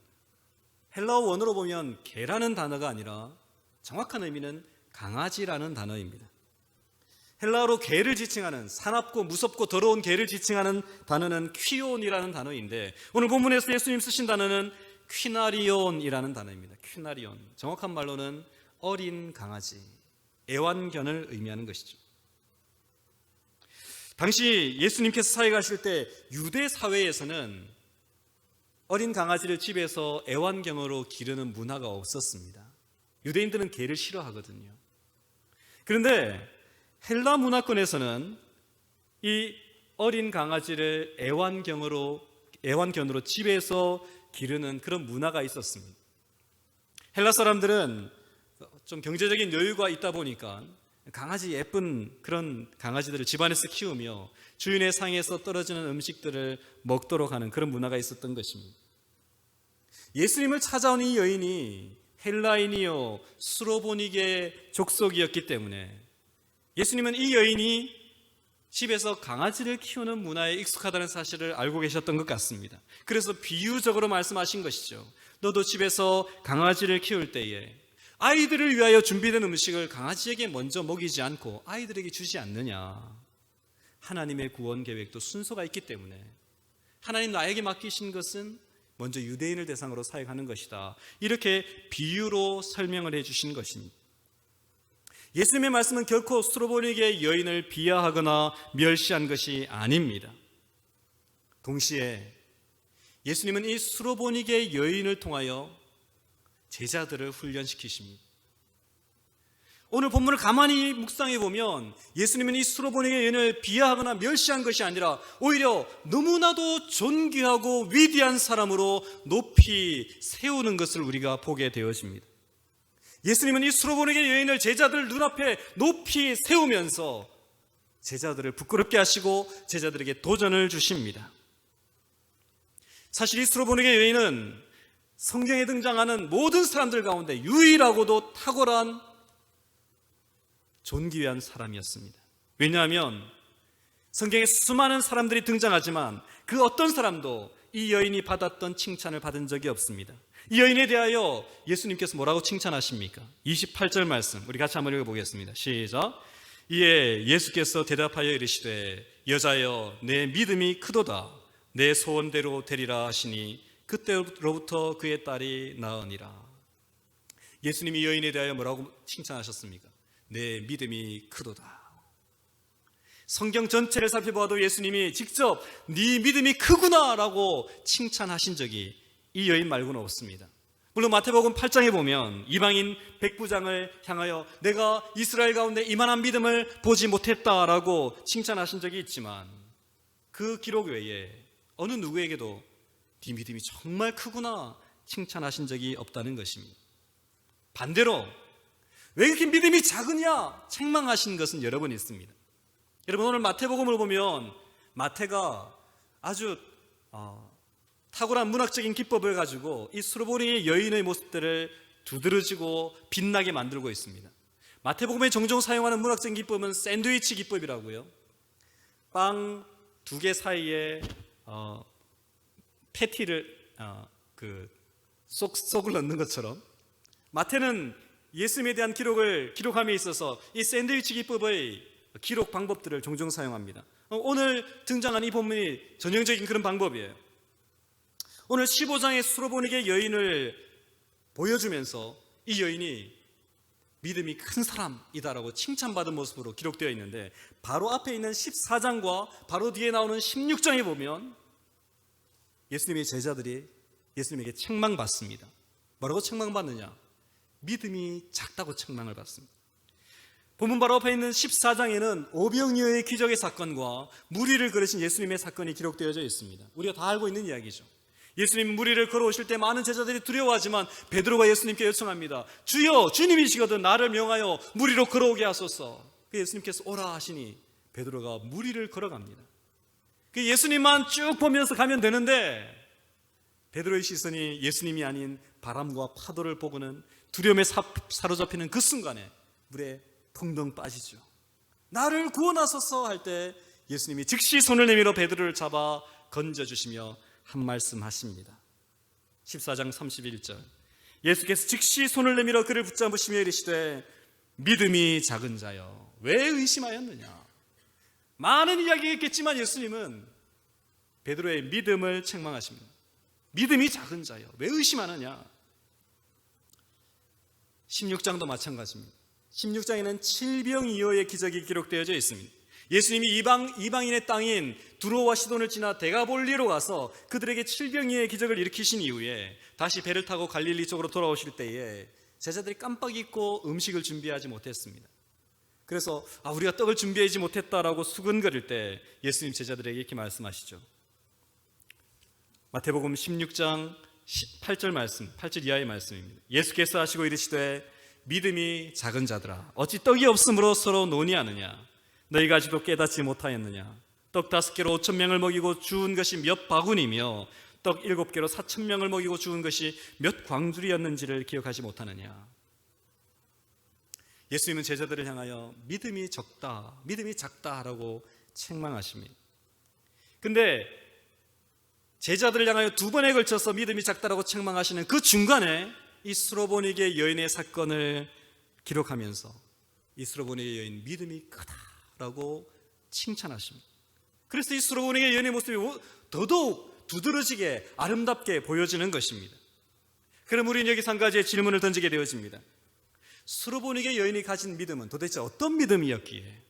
헬라어 원어로 보면 개라는 단어가 아니라 정확한 의미는 강아지라는 단어입니다. 헬라어로 개를 지칭하는, 사납고 무섭고 더러운 개를 지칭하는 단어는 퀴온이라는 단어인데 오늘 본문에서 예수님 쓰신 단어는 퀴나리온이라는 단어입니다. 퀴나리온, 정확한 말로는 어린 강아지, 애완견을 의미하는 것이죠. 당시 예수님께서 사역하실 때 유대 사회에서는 어린 강아지를 집에서 애완견으로 기르는 문화가 없었습니다. 유대인들은 개를 싫어하거든요. 그런데 헬라 문화권에서는 이 어린 강아지를 애완견으로 집에서 기르는 그런 문화가 있었습니다. 헬라 사람들은 좀 경제적인 여유가 있다 보니까 강아지 예쁜 그런 강아지들을 집안에서 키우며 주인의 상에서 떨어지는 음식들을 먹도록 하는 그런 문화가 있었던 것입니다. 예수님을 찾아온 이 여인이 헬라인이요 수로보니게 족속이었기 때문에 예수님은 이 여인이 집에서 강아지를 키우는 문화에 익숙하다는 사실을 알고 계셨던 것 같습니다. 그래서 비유적으로 말씀하신 것이죠. 너도 집에서 강아지를 키울 때에 아이들을 위하여 준비된 음식을 강아지에게 먼저 먹이지 않고 아이들에게 주지 않느냐. 하나님의 구원 계획도 순서가 있기 때문에 하나님 나에게 맡기신 것은 먼저 유대인을 대상으로 사역하는 것이다. 이렇게 비유로 설명을 해주신 것입니다. 예수님의 말씀은 결코 수로보니게 여인을 비하하거나 멸시한 것이 아닙니다. 동시에 예수님은 이 수로보니게 여인을 통하여 제자들을 훈련시키십니다. 오늘 본문을 가만히 묵상해 보면 예수님은 이 수로보니게 여인을 비하하거나 멸시한 것이 아니라 오히려 너무나도 존귀하고 위대한 사람으로 높이 세우는 것을 우리가 보게 되어집니다. 예수님은 이 수로보니게 여인을 제자들 눈앞에 높이 세우면서 제자들을 부끄럽게 하시고 제자들에게 도전을 주십니다. 사실 이 수로보니게 여인은 성경에 등장하는 모든 사람들 가운데 유일하고도 탁월한 존귀한 사람이었습니다. 왜냐하면 성경에 수많은 사람들이 등장하지만 그 어떤 사람도 이 여인이 받았던 칭찬을 받은 적이 없습니다. 이 여인에 대하여 예수님께서 뭐라고 칭찬하십니까? 28절 말씀 우리 같이 한번 읽어보겠습니다. 시작. 이에 예수께서 대답하여 이르시되 여자여 내 믿음이 크도다. 내 소원대로 되리라 하시니 그때로부터 그의 딸이 나으니라. 예수님이 이 여인에 대하여 뭐라고 칭찬하셨습니까? 내 믿음이 크도다. 성경 전체를 살펴봐도 예수님이 직접 네 믿음이 크구나 라고 칭찬하신 적이 이 여인 말고는 없습니다. 물론 마태복음 8장에 보면 이방인 백부장을 향하여 내가 이스라엘 가운데 이만한 믿음을 보지 못했다라고 칭찬하신 적이 있지만 그 기록 외에 어느 누구에게도 네 믿음이 정말 크구나 칭찬하신 적이 없다는 것입니다. 반대로 왜 이렇게 믿음이 작으냐 책망하신 것은 여러 번 있습니다. 여러분 오늘 마태복음을 보면 마태가 아주 탁월한 문학적인 기법을 가지고 이 수로보니 여인의 모습들을 두드러지고 빛나게 만들고 있습니다. 마태복음에 종종 사용하는 문학적인 기법은 샌드위치 기법이라고요. 빵 두 개 사이에 패티를 속을 넣는 것처럼 마태는 예수님에 대한 기록함에 있어서 이 샌드위치 기법의 기록 방법들을 종종 사용합니다. 오늘 등장한 이 본문이 전형적인 그런 방법이에요. 오늘 15장의 수로보니게 여인을 보여주면서 이 여인이 믿음이 큰 사람이다라고 칭찬받은 모습으로 기록되어 있는데 바로 앞에 있는 14장과 바로 뒤에 나오는 16장에 보면 예수님의 제자들이 예수님에게 책망받습니다. 뭐라고 책망받느냐? 믿음이 작다고 책망을 받습니다. 본문 바로 앞에 있는 14장에는 오병이어의 기적의 사건과 무리를 걸으신 예수님의 사건이 기록되어져 있습니다. 우리가 다 알고 있는 이야기죠. 예수님 무리를 걸어오실 때 많은 제자들이 두려워하지만 베드로가 예수님께 요청합니다. 주여 주님이시거든 나를 명하여 무리로 걸어오게 하소서. 예수님께서 오라 하시니 베드로가 무리를 걸어갑니다. 예수님만 쭉 보면서 가면 되는데 베드로의 시선이 예수님이 아닌 바람과 파도를 보고는 두려움에 사로잡히는 그 순간에 물에 펑덩 빠지죠. 나를 구원하소서 할 때 예수님이 즉시 손을 내밀어 베드로를 잡아 건져주시며 한 말씀 하십니다. 14장 31절 예수께서 즉시 손을 내밀어 그를 붙잡으시며 이르시되 믿음이 작은 자여 왜 의심하였느냐. 많은 이야기가 있겠지만 예수님은 베드로의 믿음을 책망하십니다. 믿음이 작은 자여 왜 의심하느냐. 16장도 마찬가지입니다. 16장에는 칠병이어의 기적이 기록되어져 있습니다. 예수님이 이방인의 땅인 두로와 시돈을 지나 데가볼리로 가서 그들에게 칠병이어의 기적을 일으키신 이후에 다시 배를 타고 갈릴리 쪽으로 돌아오실 때에 제자들이 깜빡 잊고 음식을 준비하지 못했습니다. 그래서 우리가 떡을 준비하지 못했다라고 수근거릴 때 예수님 제자들에게 이렇게 말씀하시죠. 마태복음 16장 8절 말씀, 8절 이하의 말씀입니다. 예수께서 하시고 이르시되 믿음이 작은 자들아 어찌 떡이 없으므로 서로 논의하느냐. 너희가 아직도 깨닫지 못하였느냐. 떡 5개로 5,000명을 먹이고 주운 것이 몇 바구니며 떡 7개로 4,000명을 먹이고 주운 것이 몇 광줄이었는지를 기억하지 못하느냐. 예수님은 제자들을 향하여 믿음이 적다, 믿음이 작다라고 책망하십니다. 근데 제자들을 향하여 2번에 걸쳐서 믿음이 작다라고 책망하시는 그 중간에 이 스로보니게 여인의 사건을 기록하면서 이 스로보니게 여인 믿음이 크다라고 칭찬하십니다. 그래서 이 스로보니게 여인의 모습이 더더욱 두드러지게 아름답게 보여지는 것입니다. 그럼 우리는 여기서 한 가지의 질문을 던지게 되어집니다. 스로보니게 여인이 가진 믿음은 도대체 어떤 믿음이었기에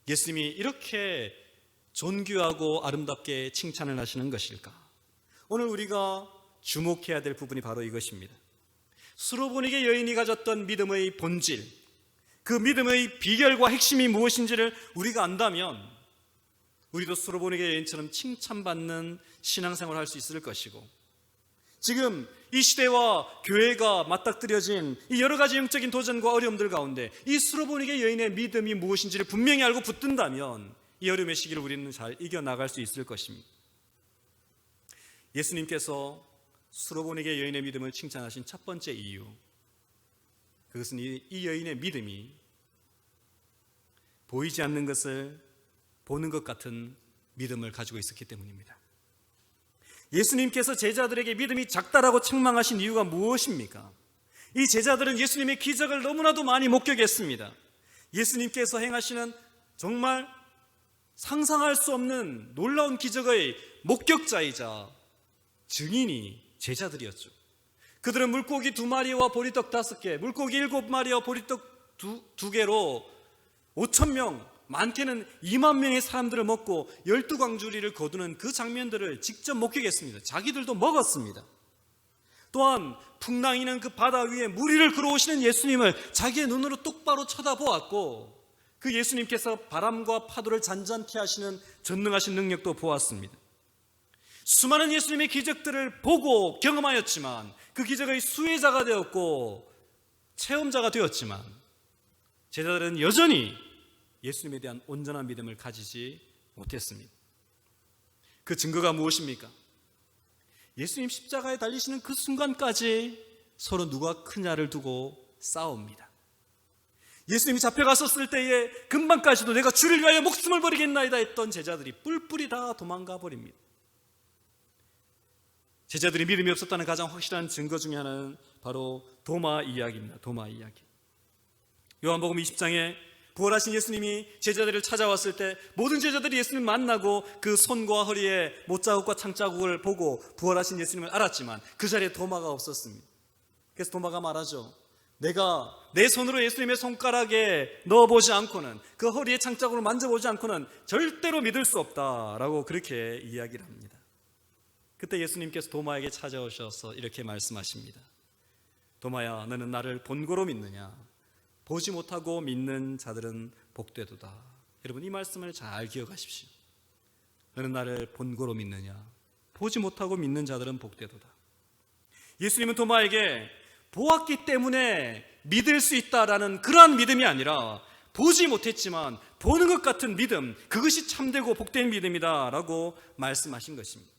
예수님이 이렇게 존귀하고 아름답게 칭찬을 하시는 것일까? 오늘 우리가 주목해야 될 부분이 바로 이것입니다. 스로보니게 여인이 가졌던 믿음의 본질, 그 믿음의 비결과 핵심이 무엇인지를 우리가 안다면 우리도 스로보니게 여인처럼 칭찬받는 신앙생활을 할 수 있을 것이고, 지금 이 시대와 교회가 맞닥뜨려진 이 여러 가지 영적인 도전과 어려움들 가운데 이 스로보니게 여인의 믿음이 무엇인지를 분명히 알고 붙든다면 이 어려움의 시기를 우리는 잘 이겨나갈 수 있을 것입니다. 예수님께서 스로보니게 여인의 믿음을 칭찬하신 첫 번째 이유, 그것은 이 여인의 믿음이 보이지 않는 것을 보는 것 같은 믿음을 가지고 있었기 때문입니다. 예수님께서 제자들에게 믿음이 작다라고 책망하신 이유가 무엇입니까? 이 제자들은 예수님의 기적을 너무나도 많이 목격했습니다. 예수님께서 행하시는 정말 상상할 수 없는 놀라운 기적의 목격자이자 증인이 제자들이었죠. 그들은 물고기 2마리와 보리떡 5개, 물고기 7마리와 보리떡 2개로 5,000명, 많게는 2만 명의 사람들을 먹고 12광주리를 거두는 그 장면들을 직접 목격했습니다. 자기들도 먹었습니다. 또한 풍랑이는 그 바다 위에 무리를 끌어오시는 예수님을 자기의 눈으로 똑바로 쳐다보았고, 그 예수님께서 바람과 파도를 잔잔케 하시는 전능하신 능력도 보았습니다. 수많은 예수님의 기적들을 보고 경험하였지만 그 기적의 수혜자가 되었고 체험자가 되었지만 제자들은 여전히 예수님에 대한 온전한 믿음을 가지지 못했습니다. 그 증거가 무엇입니까? 예수님 십자가에 달리시는 그 순간까지 서로 누가 크냐를 두고 싸웁니다. 예수님이 잡혀갔었을 때에 금방까지도 내가 주를 위하여 목숨을 버리겠나이다 했던 제자들이 뿔뿔이 다 도망가 버립니다. 제자들이 믿음이 없었다는 가장 확실한 증거 중에 하나는 바로 도마 이야기입니다. 도마 이야기. 요한복음 20장에 부활하신 예수님이 제자들을 찾아왔을 때 모든 제자들이 예수님 만나고 그 손과 허리에 못자국과 창자국을 보고 부활하신 예수님을 알았지만 그 자리에 도마가 없었습니다. 그래서 도마가 말하죠. 내가 내 손으로 예수님의 손가락에 넣어보지 않고는, 그 허리에 창자국을 만져보지 않고는 절대로 믿을 수 없다라고 그렇게 이야기를 합니다. 그때 예수님께서 도마에게 찾아오셔서 이렇게 말씀하십니다. 도마야, 너는 나를 본고로 믿느냐? 보지 못하고 믿는 자들은 복되도다. 여러분, 이 말씀을 잘 기억하십시오. 너는 나를 본고로 믿느냐? 보지 못하고 믿는 자들은 복되도다. 예수님은 도마에게 보았기 때문에 믿을 수 있다라는 그러한 믿음이 아니라 보지 못했지만 보는 것 같은 믿음, 그것이 참되고 복된 믿음이다 라고 말씀하신 것입니다.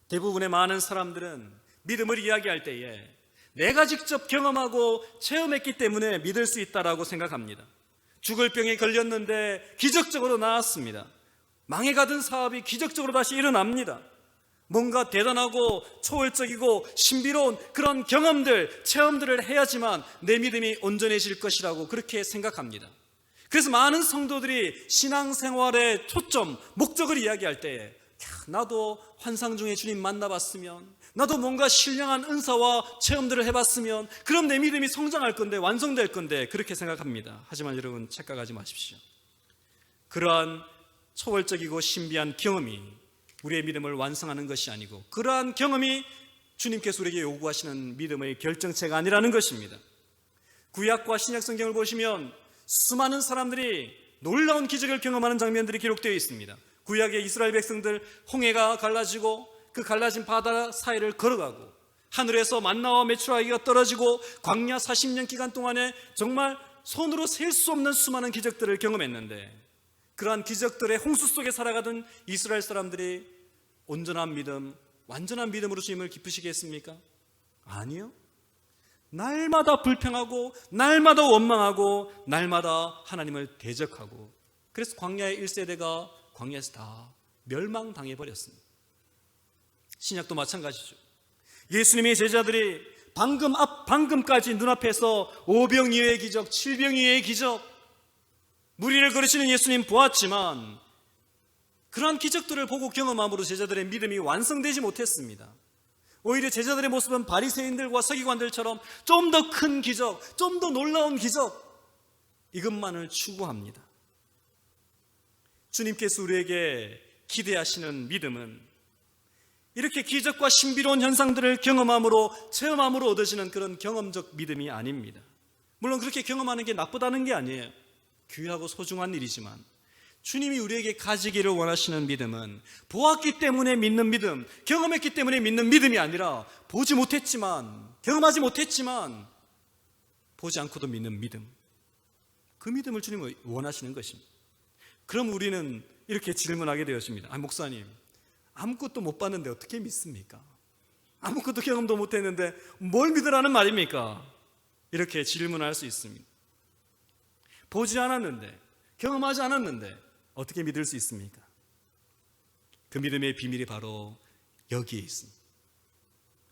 대부분의 많은 사람들은 믿음을 이야기할 때에 내가 직접 경험하고 체험했기 때문에 믿을 수 있다라고 생각합니다. 죽을 병에 걸렸는데 기적적으로 나았습니다. 망해가던 사업이 기적적으로 다시 일어납니다. 뭔가 대단하고 초월적이고 신비로운 그런 경험들, 체험들을 해야지만 내 믿음이 온전해질 것이라고 그렇게 생각합니다. 그래서 많은 성도들이 신앙생활의 초점, 목적을 이야기할 때에 나도 환상 중에 주님 만나봤으면, 나도 뭔가 신령한 은사와 체험들을 해봤으면 그럼 내 믿음이 성장할 건데, 완성될 건데 그렇게 생각합니다. 하지만 여러분, 착각하지 마십시오. 그러한 초월적이고 신비한 경험이 우리의 믿음을 완성하는 것이 아니고, 그러한 경험이 주님께서 우리에게 요구하시는 믿음의 결정체가 아니라는 것입니다. 구약과 신약 성경을 보시면 수많은 사람들이 놀라운 기적을 경험하는 장면들이 기록되어 있습니다. 구약의 이스라엘 백성들, 홍해가 갈라지고 그 갈라진 바다 사이를 걸어가고, 하늘에서 만나와 메추라기가 떨어지고, 광야 40년 기간 동안에 정말 손으로 셀 수 없는 수많은 기적들을 경험했는데, 그러한 기적들의 홍수 속에 살아가던 이스라엘 사람들이 온전한 믿음, 완전한 믿음으로 주님을 기쁘시겠습니까? 아니요. 날마다 불평하고, 날마다 원망하고, 날마다 하나님을 대적하고, 그래서 광야의 1세대가 광야에서 다 멸망당해버렸습니다. 신약도 마찬가지죠. 예수님의 제자들이 방금까지 눈앞에서 5병이의 기적, 7병이의 기적, 무리를 걸으시는 예수님 보았지만 그러한 기적들을 보고 경험함으로 제자들의 믿음이 완성되지 못했습니다. 오히려 제자들의 모습은 바리새인들과 서기관들처럼 좀 더 큰 기적, 좀 더 놀라운 기적, 이것만을 추구합니다. 주님께서 우리에게 기대하시는 믿음은 이렇게 기적과 신비로운 현상들을 경험함으로, 체험함으로 얻어지는 그런 경험적 믿음이 아닙니다. 물론 그렇게 경험하는 게 나쁘다는 게 아니에요. 귀하고 소중한 일이지만 주님이 우리에게 가지기를 원하시는 믿음은 보았기 때문에 믿는 믿음, 경험했기 때문에 믿는 믿음이 아니라 보지 못했지만, 경험하지 못했지만 보지 않고도 믿는 믿음, 그 믿음을 주님은 원하시는 것입니다. 그럼 우리는 이렇게 질문하게 되었습니다. 목사님, 아무것도 못 봤는데 어떻게 믿습니까? 아무것도 경험도 못했는데 뭘 믿으라는 말입니까? 이렇게 질문할 수 있습니다. 보지 않았는데, 경험하지 않았는데 어떻게 믿을 수 있습니까? 그 믿음의 비밀이 바로 여기에 있습니다.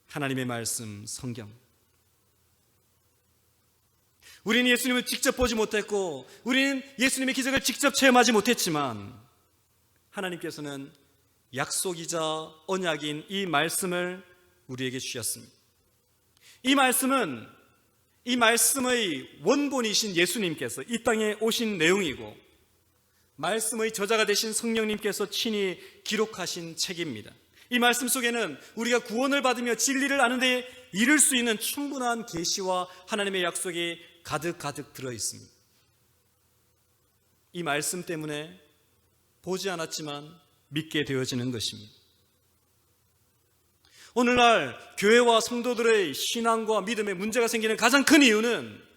하나님의 말씀, 성경. 우리는 예수님을 직접 보지 못했고, 우리는 예수님의 기적을 직접 체험하지 못했지만 하나님께서는 약속이자 언약인 이 말씀을 우리에게 주셨습니다. 이 말씀은, 이 말씀의 원본이신 예수님께서 이 땅에 오신 내용이고, 말씀의 저자가 되신 성령님께서 친히 기록하신 책입니다. 이 말씀 속에는 우리가 구원을 받으며 진리를 아는 데 이를 수 있는 충분한 계시와 하나님의 약속이 가득 들어 있습니다. 이 말씀 때문에 보지 않았지만 믿게 되어지는 것입니다. 오늘날 교회와 성도들의 신앙과 믿음에 문제가 생기는 가장 큰 이유는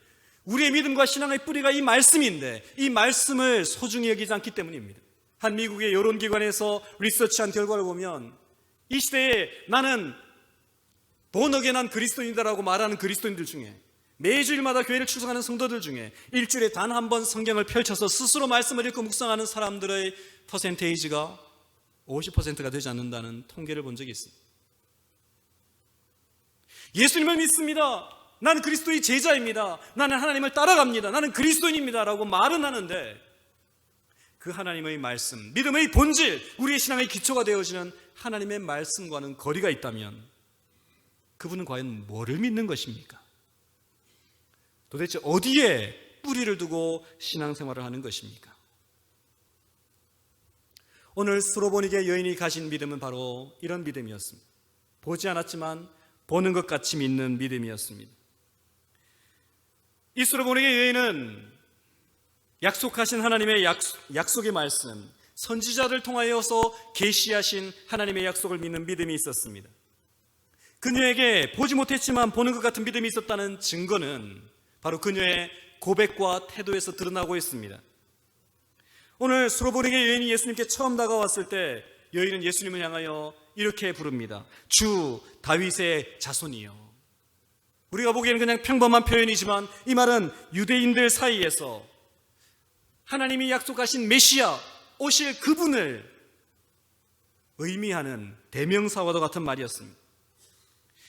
우리의 믿음과 신앙의 뿌리가 이 말씀인데 이 말씀을 소중히 여기지 않기 때문입니다. 한 미국의 여론기관에서 리서치한 결과를 보면 이 시대에 나는 본어게난 그리스도인이다라고 말하는 그리스도인들 중에, 매주일마다 교회를 출석하는 성도들 중에 일주일에 단 한 번 성경을 펼쳐서 스스로 말씀을 읽고 묵상하는 사람들의 퍼센테이지가 50%가 되지 않는다는 통계를 본 적이 있습니다. 예수님을 믿습니다. 나는 그리스도의 제자입니다. 나는 하나님을 따라갑니다. 나는 그리스도인입니다 라고 말은 하는데 그 하나님의 말씀, 믿음의 본질, 우리의 신앙의 기초가 되어지는 하나님의 말씀과는 거리가 있다면 그분은 과연 뭐를 믿는 것입니까? 도대체 어디에 뿌리를 두고 신앙생활을 하는 것입니까? 오늘 스로보니게 여인이 가진 믿음은 바로 이런 믿음이었습니다. 보지 않았지만 보는 것 같이 믿는 믿음이었습니다. 이 스로보니게 여인은 약속하신 하나님의 약속의 말씀, 선지자들 통하여서 계시하신 하나님의 약속을 믿는 믿음이 있었습니다. 그녀에게 보지 못했지만 보는 것 같은 믿음이 있었다는 증거는 바로 그녀의 고백과 태도에서 드러나고 있습니다. 오늘 스로보니게 여인이 예수님께 처음 다가왔을 때 여인은 예수님을 향하여 이렇게 부릅니다. 주 다윗의 자손이요. 우리가 보기에는 그냥 평범한 표현이지만 이 말은 유대인들 사이에서 하나님이 약속하신 메시아, 오실 그분을 의미하는 대명사와도 같은 말이었습니다.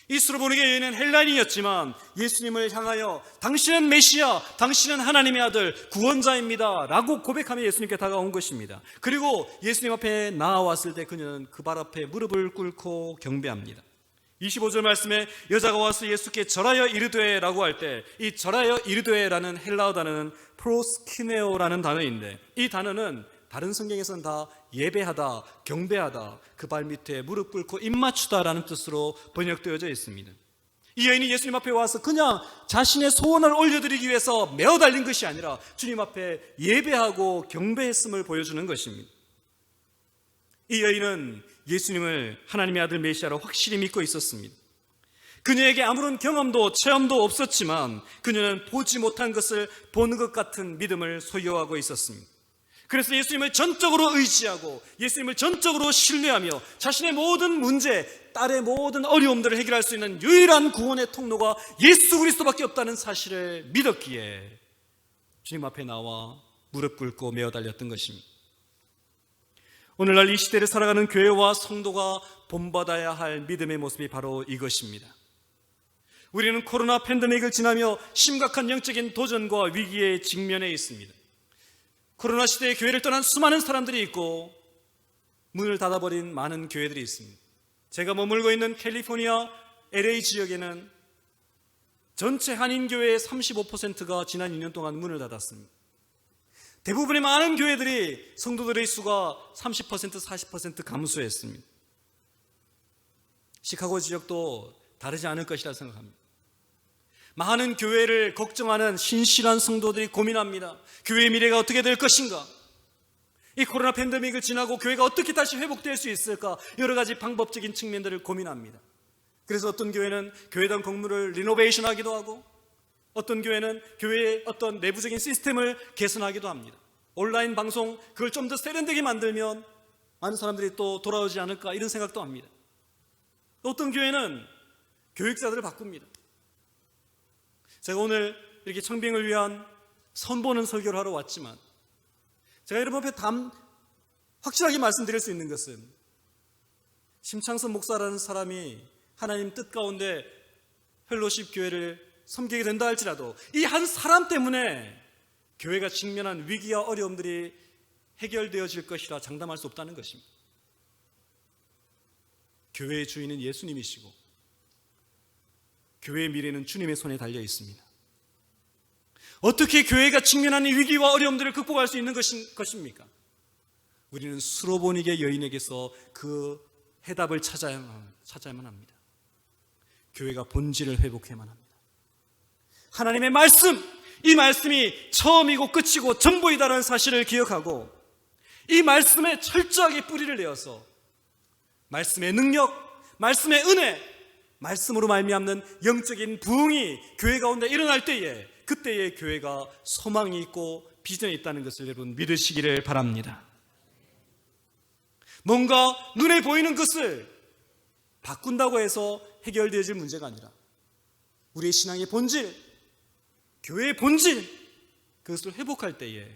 이 스로보니게 여인은 헬라인이었지만 예수님을 향하여 당신은 메시아, 당신은 하나님의 아들, 구원자입니다 라고 고백하며 예수님께 다가온 것입니다. 그리고 예수님 앞에 나아왔을 때 그녀는 그 발 앞에 무릎을 꿇고 경배합니다. 25절 말씀에 여자가 와서 예수께 절하여 이르되 라고 할 때 이 절하여 이르되 라는 헬라어 단어는 프로스키네오라는 단어인데 이 단어는 다른 성경에서는 다 예배하다, 경배하다, 그 발 밑에 무릎 꿇고 입 맞추다라는 뜻으로 번역되어져 있습니다. 이 여인이 예수님 앞에 와서 그냥 자신의 소원을 올려드리기 위해서 메어 달린 것이 아니라 주님 앞에 예배하고 경배했음을 보여주는 것입니다. 이 여인은 예수님을 하나님의 아들 메시아로 확실히 믿고 있었습니다. 그녀에게 아무런 경험도 체험도 없었지만 그녀는 보지 못한 것을 보는 것 같은 믿음을 소유하고 있었습니다. 그래서 예수님을 전적으로 의지하고 예수님을 전적으로 신뢰하며 자신의 모든 문제, 딸의 모든 어려움들을 해결할 수 있는 유일한 구원의 통로가 예수 그리스도밖에 없다는 사실을 믿었기에 주님 앞에 나와 무릎 꿇고 메어 달렸던 것입니다. 오늘날 이 시대를 살아가는 교회와 성도가 본받아야 할 믿음의 모습이 바로 이것입니다. 우리는 코로나 팬데믹을 지나며 심각한 영적인 도전과 위기에 직면해 있습니다. 코로나 시대에 교회를 떠난 수많은 사람들이 있고 문을 닫아버린 많은 교회들이 있습니다. 제가 머물고 있는 캘리포니아 LA 지역에는 전체 한인교회의 35%가 지난 2년 동안 문을 닫았습니다. 대부분의 많은 교회들이 성도들의 수가 30%, 40% 감소했습니다. 시카고 지역도 다르지 않을 것이라 생각합니다. 많은 교회를 걱정하는 신실한 성도들이 고민합니다. 교회의 미래가 어떻게 될 것인가? 이 코로나 팬데믹을 지나고 교회가 어떻게 다시 회복될 수 있을까? 여러 가지 방법적인 측면들을 고민합니다. 그래서 어떤 교회는 교회당 건물을 리노베이션 하기도 하고 어떤 교회는 교회의 어떤 내부적인 시스템을 개선하기도 합니다. 온라인 방송 그걸 좀 더 세련되게 만들면 많은 사람들이 또 돌아오지 않을까 이런 생각도 합니다. 어떤 교회는 교육자들을 바꿉니다. 제가 오늘 이렇게 청빙을 위한 선보는 설교를 하러 왔지만 제가 여러분 앞에 확실하게 말씀드릴 수 있는 것은 심창선 목사라는 사람이 하나님 뜻 가운데 펠로십 교회를 섬기게 된다 할지라도 이 한 사람 때문에 교회가 직면한 위기와 어려움들이 해결되어질 것이라 장담할 수 없다는 것입니다. 교회의 주인은 예수님이시고 교회의 미래는 주님의 손에 달려 있습니다. 어떻게 교회가 직면하는 위기와 어려움들을 극복할 수 있는 것입니까? 우리는 수로보니게 여인에게서 그 해답을 찾아야만 합니다. 교회가 본질을 회복해야만 합니다. 하나님의 말씀, 이 말씀이 처음이고 끝이고 전부이다라는 사실을 기억하고 이 말씀에 철저하게 뿌리를 내어서 말씀의 능력, 말씀의 은혜, 말씀으로 말미암는 영적인 부흥이 교회 가운데 일어날 때에 그때의 교회가 소망이 있고 비전이 있다는 것을 여러분 믿으시기를 바랍니다. 뭔가 눈에 보이는 것을 바꾼다고 해서 해결되어질 문제가 아니라 우리의 신앙의 본질, 교회의 본질, 그것을 회복할 때에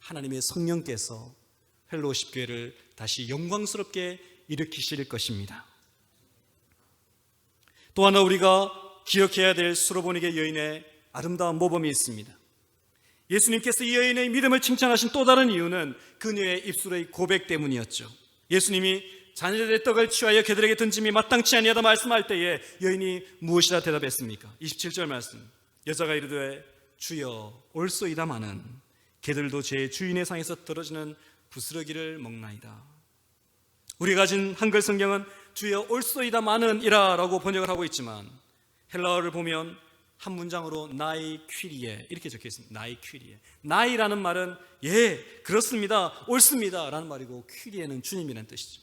하나님의 성령께서 펠로십 교회를 다시 영광스럽게 일으키실 것입니다. 또 하나 우리가 기억해야 될 수로보니게 여인의 아름다운 모범이 있습니다. 예수님께서 이 여인의 믿음을 칭찬하신 또 다른 이유는 그녀의 입술의 고백 때문이었죠. 예수님이 자녀들의 떡을 취하여 그들에게 던짐이 마땅치 아니하다 말씀할 때에 여인이 무엇이라 대답했습니까? 27절 말씀, 여자가 이르되 주여 올소이다마는 개들도 제 주인의 상에서 떨어지는 부스러기를 먹나이다. 우리가 가진 한글 성경은 주여 올소이다마는 이라라고 번역을 하고 있지만 헬라어를 보면 한 문장으로 나이 퀴리에 이렇게 적혀 있습니다. 나이 퀴리에. 나이라는 말은 예 그렇습니다 옳습니다 라는 말이고 퀴리에는 주님이라는 뜻이죠.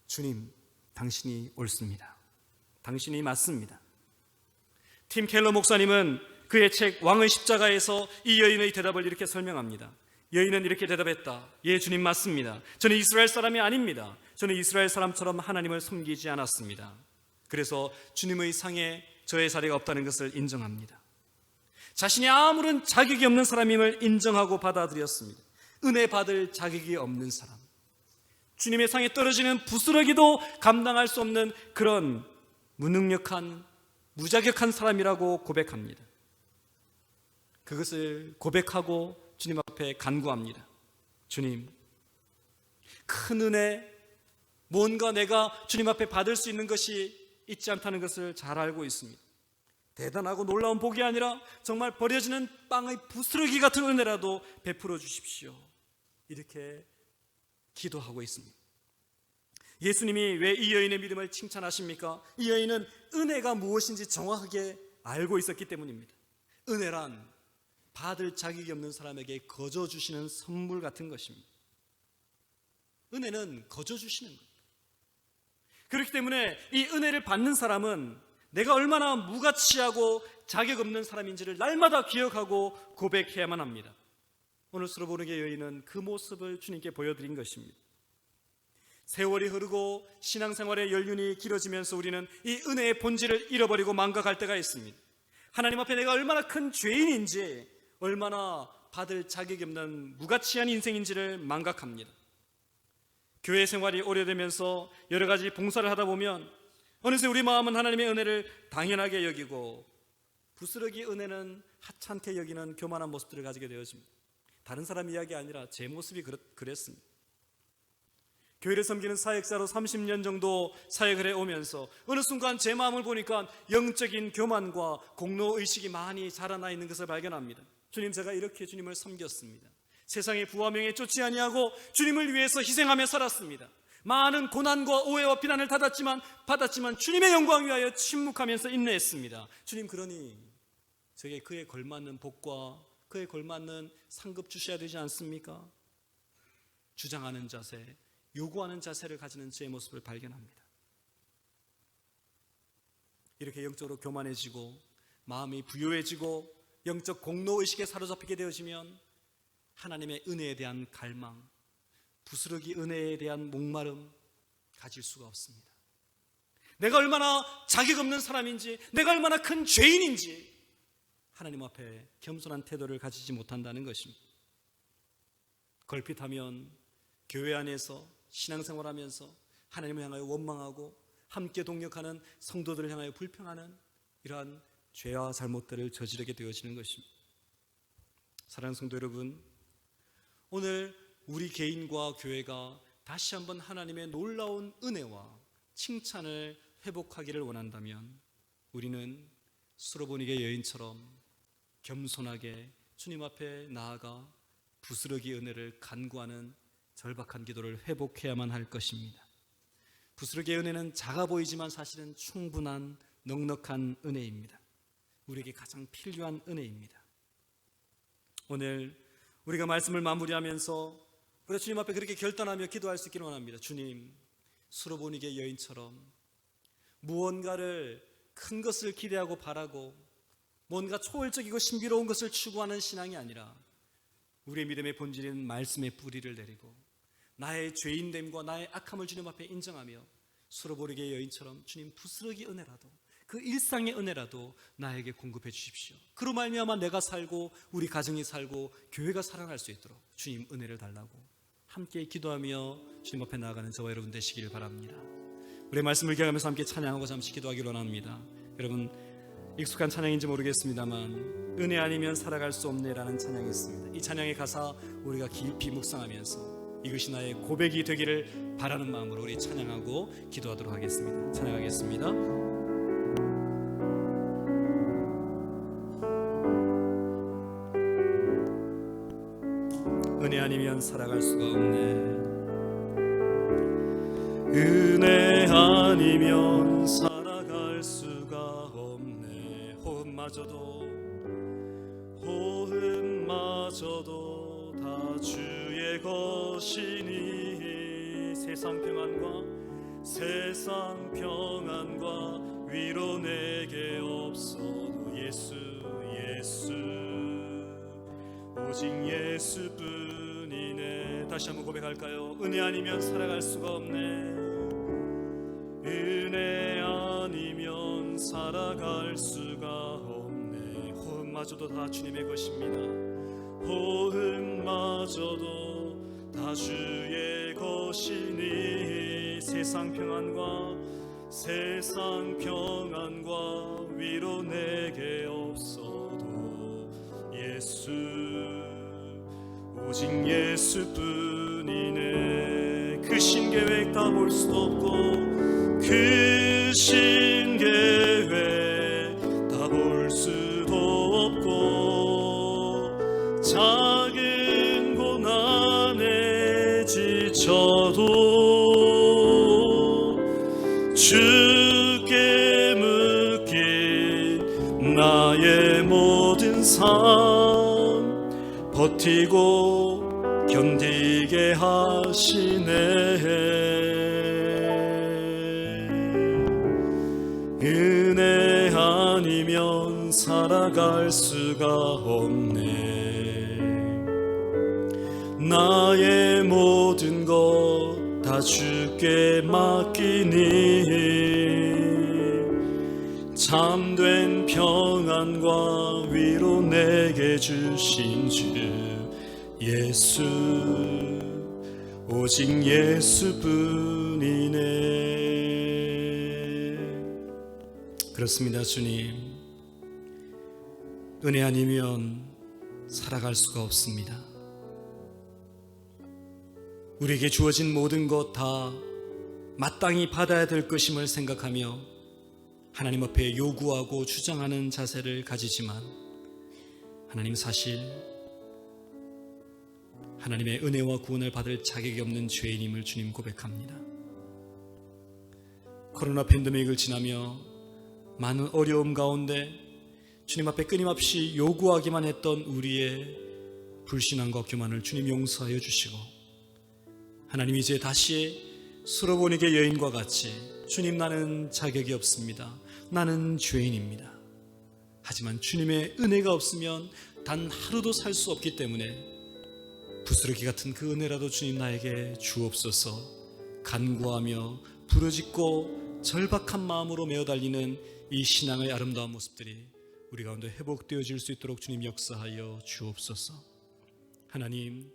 주님 당신이 옳습니다. 당신이 맞습니다. 팀 켈러 목사님은 그의 책 왕의 십자가에서 이 여인의 대답을 이렇게 설명합니다. 여인은 이렇게 대답했다. 예 주님 맞습니다. 저는 이스라엘 사람이 아닙니다. 저는 이스라엘 사람처럼 하나님을 섬기지 않았습니다. 그래서 주님의 상에 저의 자리가 없다는 것을 인정합니다. 자신이 아무런 자격이 없는 사람임을 인정하고 받아들였습니다. 은혜 받을 자격이 없는 사람, 주님의 상에 떨어지는 부스러기도 감당할 수 없는 그런 무능력한 무자격한 사람이라고 고백합니다. 그것을 고백하고 주님 앞에 간구합니다. 주님, 큰 은혜, 뭔가 내가 주님 앞에 받을 수 있는 것이 있지 않다는 것을 잘 알고 있습니다. 대단하고 놀라운 복이 아니라 정말 버려지는 빵의 부스러기 같은 은혜라도 베풀어 주십시오. 이렇게 기도하고 있습니다. 예수님이 왜 이 여인의 믿음을 칭찬하십니까? 이 여인은 은혜가 무엇인지 정확하게 알고 있었기 때문입니다. 은혜란 받을 자격이 없는 사람에게 거저 주시는 선물 같은 것입니다. 은혜는 거저 주시는 겁니다. 그렇기 때문에 이 은혜를 받는 사람은 내가 얼마나 무가치하고 자격 없는 사람인지를 날마다 기억하고 고백해야만 합니다. 오늘 수로보르게 여인은 그 모습을 주님께 보여드린 것입니다. 세월이 흐르고 신앙생활의 연륜이 길어지면서 우리는 이 은혜의 본질을 잃어버리고 망각할 때가 있습니다. 하나님 앞에 내가 얼마나 큰 죄인인지, 얼마나 받을 자격이 없는 무가치한 인생인지를 망각합니다. 교회 생활이 오래되면서 여러 가지 봉사를 하다 보면 어느새 우리 마음은 하나님의 은혜를 당연하게 여기고 부스러기 은혜는 하찮게 여기는 교만한 모습들을 가지게 되어집니다. 다른 사람 이야기 아니라 제 모습이 그랬습니다. 교회를 섬기는 사역자로 30년 정도 사역을 해오면서 어느 순간 제 마음을 보니까 영적인 교만과 공로의식이 많이 자라나 있는 것을 발견합니다. 주님, 제가 이렇게 주님을 섬겼습니다. 세상의 부와 명예 쫓지 아니하고 주님을 위해서 희생하며 살았습니다. 많은 고난과 오해와 비난을 받았지만 주님의 영광 위하여 침묵하면서 인내했습니다. 주님, 그러니 저에게 그에 걸맞는 복과 그에 걸맞는 상급 주셔야 되지 않습니까? 주장하는 자세, 요구하는 자세를 가지는 제 모습을 발견합니다. 이렇게 영적으로 교만해지고 마음이 부요해지고 영적 공로의식에 사로잡히게 되어지면 하나님의 은혜에 대한 갈망, 부스러기 은혜에 대한 목마름 가질 수가 없습니다. 내가 얼마나 자격 없는 사람인지, 내가 얼마나 큰 죄인인지 하나님 앞에 겸손한 태도를 가지지 못한다는 것입니다. 걸핏하면 교회 안에서 신앙생활하면서 하나님을 향하여 원망하고 함께 동역하는 성도들을 향하여 불평하는 이러한 죄와 잘못들을 저지르게 되어지는 것입니다. 사랑하는 성도 여러분, 오늘 우리 개인과 교회가 다시 한번 하나님의 놀라운 은혜와 칭찬을 회복하기를 원한다면 우리는 수로보니게 여인처럼 겸손하게 주님 앞에 나아가 부스러기 은혜를 간구하는 절박한 기도를 회복해야만 할 것입니다. 부스러기의 은혜는 작아 보이지만 사실은 충분한 넉넉한 은혜입니다. 우리에게 가장 필요한 은혜입니다. 오늘 우리가 말씀을 마무리하면서 우리가 주님 앞에 그렇게 결단하며 기도할 수 있기를 원합니다. 주님, 수로보니게 여인처럼 무언가를 큰 것을 기대하고 바라고 뭔가 초월적이고 신비로운 것을 추구하는 신앙이 아니라 우리의 믿음의 본질인 말씀의 뿌리를 내리고 나의 죄인됨과 나의 악함을 주님 앞에 인정하며 수로보리게 여인처럼 주님, 부스러기 은혜라도, 그 일상의 은혜라도 나에게 공급해 주십시오. 그로 말미암아 내가 살고 우리 가정이 살고 교회가 살아날 수 있도록 주님 은혜를 달라고 함께 기도하며 주님 앞에 나아가는 저와 여러분 되시기를 바랍니다. 우리의 말씀을 기억하면서 함께 찬양하고 잠시 기도하기를 원합니다. 여러분, 익숙한 찬양인지 모르겠습니다만 은혜 아니면 살아갈 수 없네라는 찬양이 있습니다. 이 찬양의 가사 우리가 깊이 묵상하면서 이것이 나의 고백이 되기를 바라는 마음으로 우리 찬양하고 기도하도록 하겠습니다. 찬양하겠습니다. 은혜 아니면 살아갈 수가 없네. 은혜 아니면 살아갈 수가 없네. 호흡마저도 다 주의 것이니 세상 평안과 위로 내게 없어도 예수 오직 예수뿐이네. 다시 한번 고백할까요? 은혜 아니면 살아갈 수가 없네. 은혜 아니면 살아갈 수가 없네. 호흡마저도 다 주님의 것입니다. 호흡마저도 다 주의 것이니 세상 평안과 위로 내게 없어도 예수 오직 예수뿐이네. 그 신계획 다 볼 수도 없고 그 신계획 다 볼 수도 없고 작은 고난에 주께 묶인 나의 모든 삶 버티고 견디게 하시네. 은혜 아니면 살아갈 수가 없네. 나의 모든 것 다 주께 맡기니 참된 평안과 위로 내게 주신 주 예수, 오직 예수뿐이네. 그렇습니다. 주님, 은혜 아니면 살아갈 수가 없습니다. 우리에게 주어진 모든 것 다 마땅히 받아야 될 것임을 생각하며 하나님 앞에 요구하고 주장하는 자세를 가지지만, 하나님, 사실 하나님의 은혜와 구원을 받을 자격이 없는 죄인임을 주님 고백합니다. 코로나 팬데믹을 지나며 많은 어려움 가운데 주님 앞에 끊임없이 요구하기만 했던 우리의 불신앙과 교만을 주님 용서하여 주시고, 하나님, 이제 다시 수로보니게 여인과 같이 주님, 나는 자격이 없습니다. 나는 죄인입니다. 하지만 주님의 은혜가 없으면 단 하루도 살 수 없기 때문에 부스러기 같은 그 은혜라도 주님 나에게 주옵소서 간구하며 부르짖고 절박한 마음으로 메어 달리는 이 신앙의 아름다운 모습들이 우리 가운데 회복되어질 수 있도록 주님 역사하여 주옵소서. 하나님,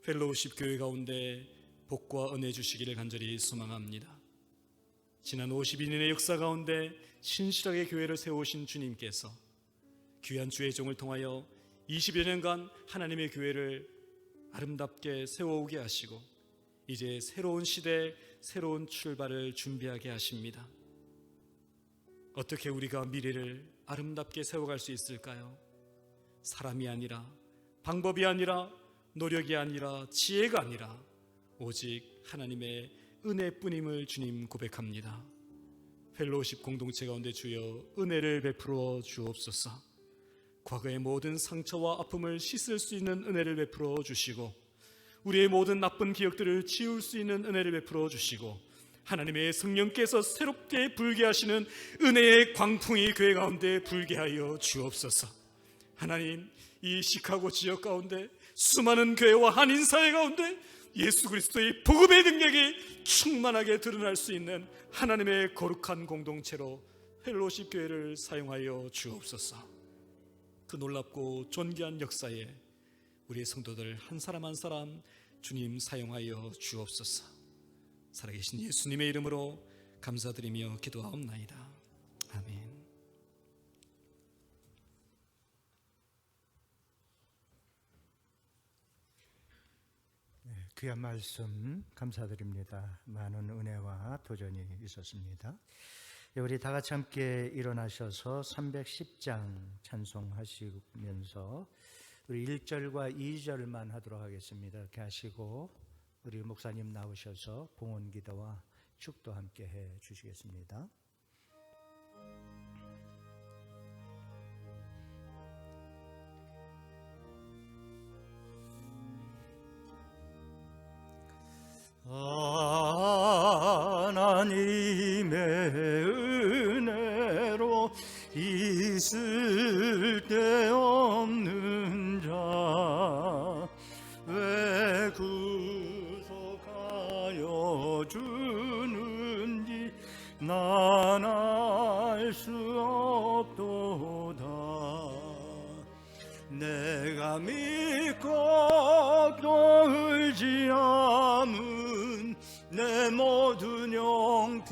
펠로우십 교회 가운데 복과 은혜 주시기를 간절히 소망합니다. 지난 52년의 역사 가운데 신실하게 교회를 세우신 주님께서 귀한 주의 종을 통하여 20여 년간 하나님의 교회를 아름답게 세워오게 하시고 이제 새로운 시대, 새로운 출발을 준비하게 하십니다. 어떻게 우리가 미래를 아름답게 세워갈 수 있을까요? 사람이 아니라, 방법이 아니라, 노력이 아니라, 지혜가 아니라 오직 하나님의 은혜뿐임을 주님 고백합니다. 펠로우십 공동체 가운데 주여 은혜를 베풀어 주옵소서. 과거의 모든 상처와 아픔을 씻을 수 있는 은혜를 베풀어 주시고, 우리의 모든 나쁜 기억들을 지울 수 있는 은혜를 베풀어 주시고, 하나님의 성령께서 새롭게 불게 하시는 은혜의 광풍이 교회 가운데 불게 하여 주옵소서. 하나님, 이 시카고 지역 가운데 수많은 교회와 한인사회 가운데 예수 그리스도의 복음의 능력이 충만하게 드러날 수 있는 하나님의 거룩한 공동체로 펠로우십 교회를 사용하여 주옵소서. 그 놀랍고 존귀한 역사에 우리의 성도들 한 사람 한 사람 주님 사용하여 주옵소서. 살아계신 예수님의 이름으로 감사드리며 기도하옵나이다. 아멘. 귀한 말씀 감사드립니다. 많은 은혜와 도전이 있었습니다. 우리 다 같이 함께 일어나셔서 310장 찬송하시면서 우리 1절과 2절만 하도록 하겠습니다. 이렇게 하시고 우리 목사님 나오셔서 봉헌 기도와 축도 함께 해 주시겠습니다. 하나님의 은혜로 있을 데 없는 자 왜 구속하여 주는지 난 알 수 없도다. 내가 믿고 또 의지함은 내 모든 영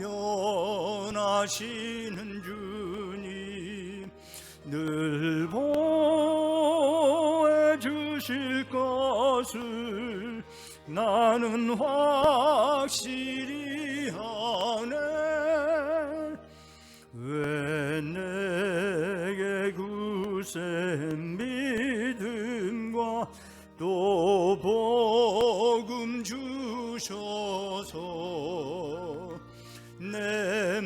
변하시는 주님 늘 보호해 주실 것을 나는 확실히 하네. 왜 내게 굳센 믿음과 또 복음 주셔서 내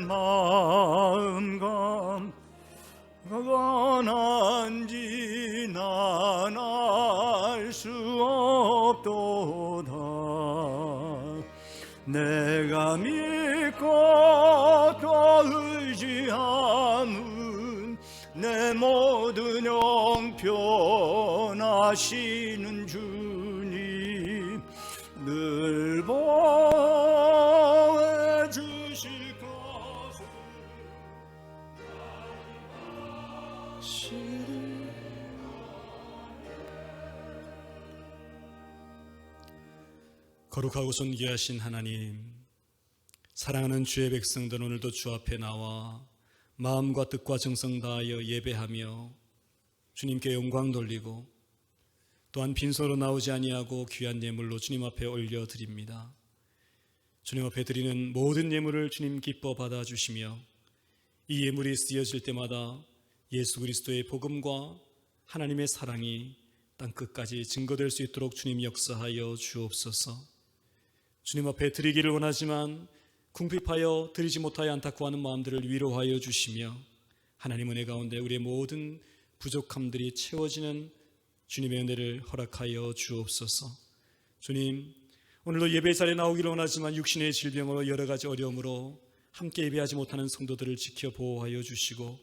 내가 믿고 또 의지함은 내 모든 형편하시는 주님 늘 보호해 주실 것을 거룩하고 존귀하신 하나님, 사랑하는 주의 백성들 오늘도 주 앞에 나와 마음과 뜻과 정성 다하여 예배하며 주님께 영광 돌리고 또한 빈손으로 나오지 아니하고 귀한 예물로 주님 앞에 올려드립니다. 주님 앞에 드리는 모든 예물을 주님 기뻐 받아주시며 이 예물이 쓰여질 때마다 예수 그리스도의 복음과 하나님의 사랑이 땅끝까지 증거될 수 있도록 주님 역사하여 주옵소서. 주님 앞에 드리기를 원하지만 궁핍하여 드리지 못하여 안타까워하는 마음들을 위로하여 주시며 하나님 은혜 가운데 우리의 모든 부족함들이 채워지는 주님의 은혜를 허락하여 주옵소서. 주님, 오늘도 예배 자리에 나오기를 원하지만 육신의 질병으로 여러 가지 어려움으로 함께 예배하지 못하는 성도들을 지켜 보호하여 주시고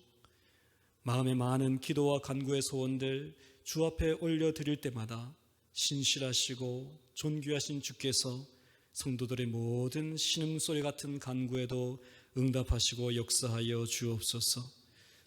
마음에 많은 기도와 간구의 소원들 주 앞에 올려드릴 때마다 신실하시고 존귀하신 주께서 성도들의 모든 신음소리 같은 간구에도 응답하시고 역사하여 주옵소서.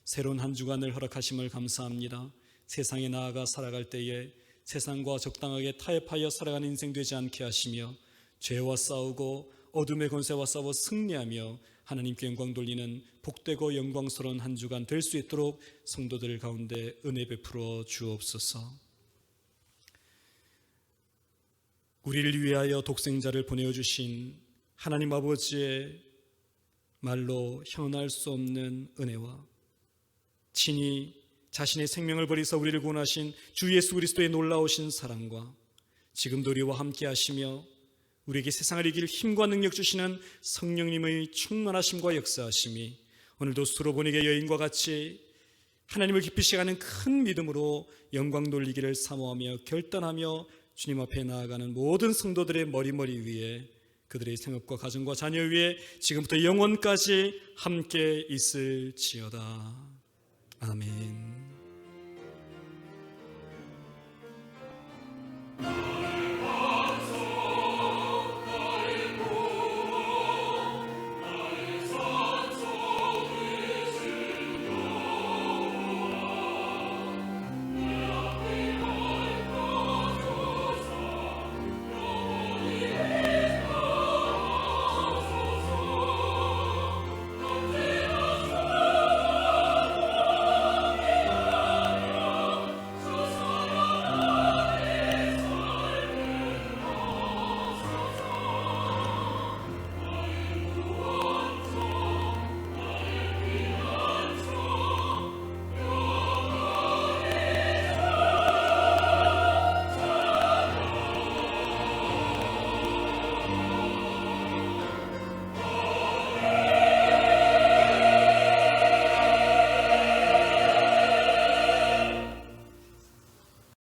새로운 한 주간을 허락하심을 감사합니다. 세상에 나아가 살아갈 때에 세상과 적당하게 타협하여 살아가는 인생 되지 않게 하시며 죄와 싸우고 어둠의 권세와 싸워 승리하며 하나님께 영광 돌리는 복되고 영광스러운 한 주간 될 수 있도록 성도들 가운데 은혜 베풀어 주옵소서. 우리를 위하여 독생자를 보내주신 하나님 아버지의 말로 형언할 수 없는 은혜와 친히 자신의 생명을 버리사 우리를 구원하신 주 예수 그리스도의 놀라우신 사랑과 지금도 우리와 함께 하시며 우리에게 세상을 이길 힘과 능력 주시는 성령님의 충만하심과 역사하심이 오늘도 수로보니게 여인과 같이 하나님을 깊이 시가는 큰 믿음으로 영광 돌리기를 사모하며 결단하며 주님 앞에 나아가는 모든 성도들의 머리 위에 그들의 생업과 가정과 자녀 위에 지금부터 영원까지 함께 있을지어다. 아멘.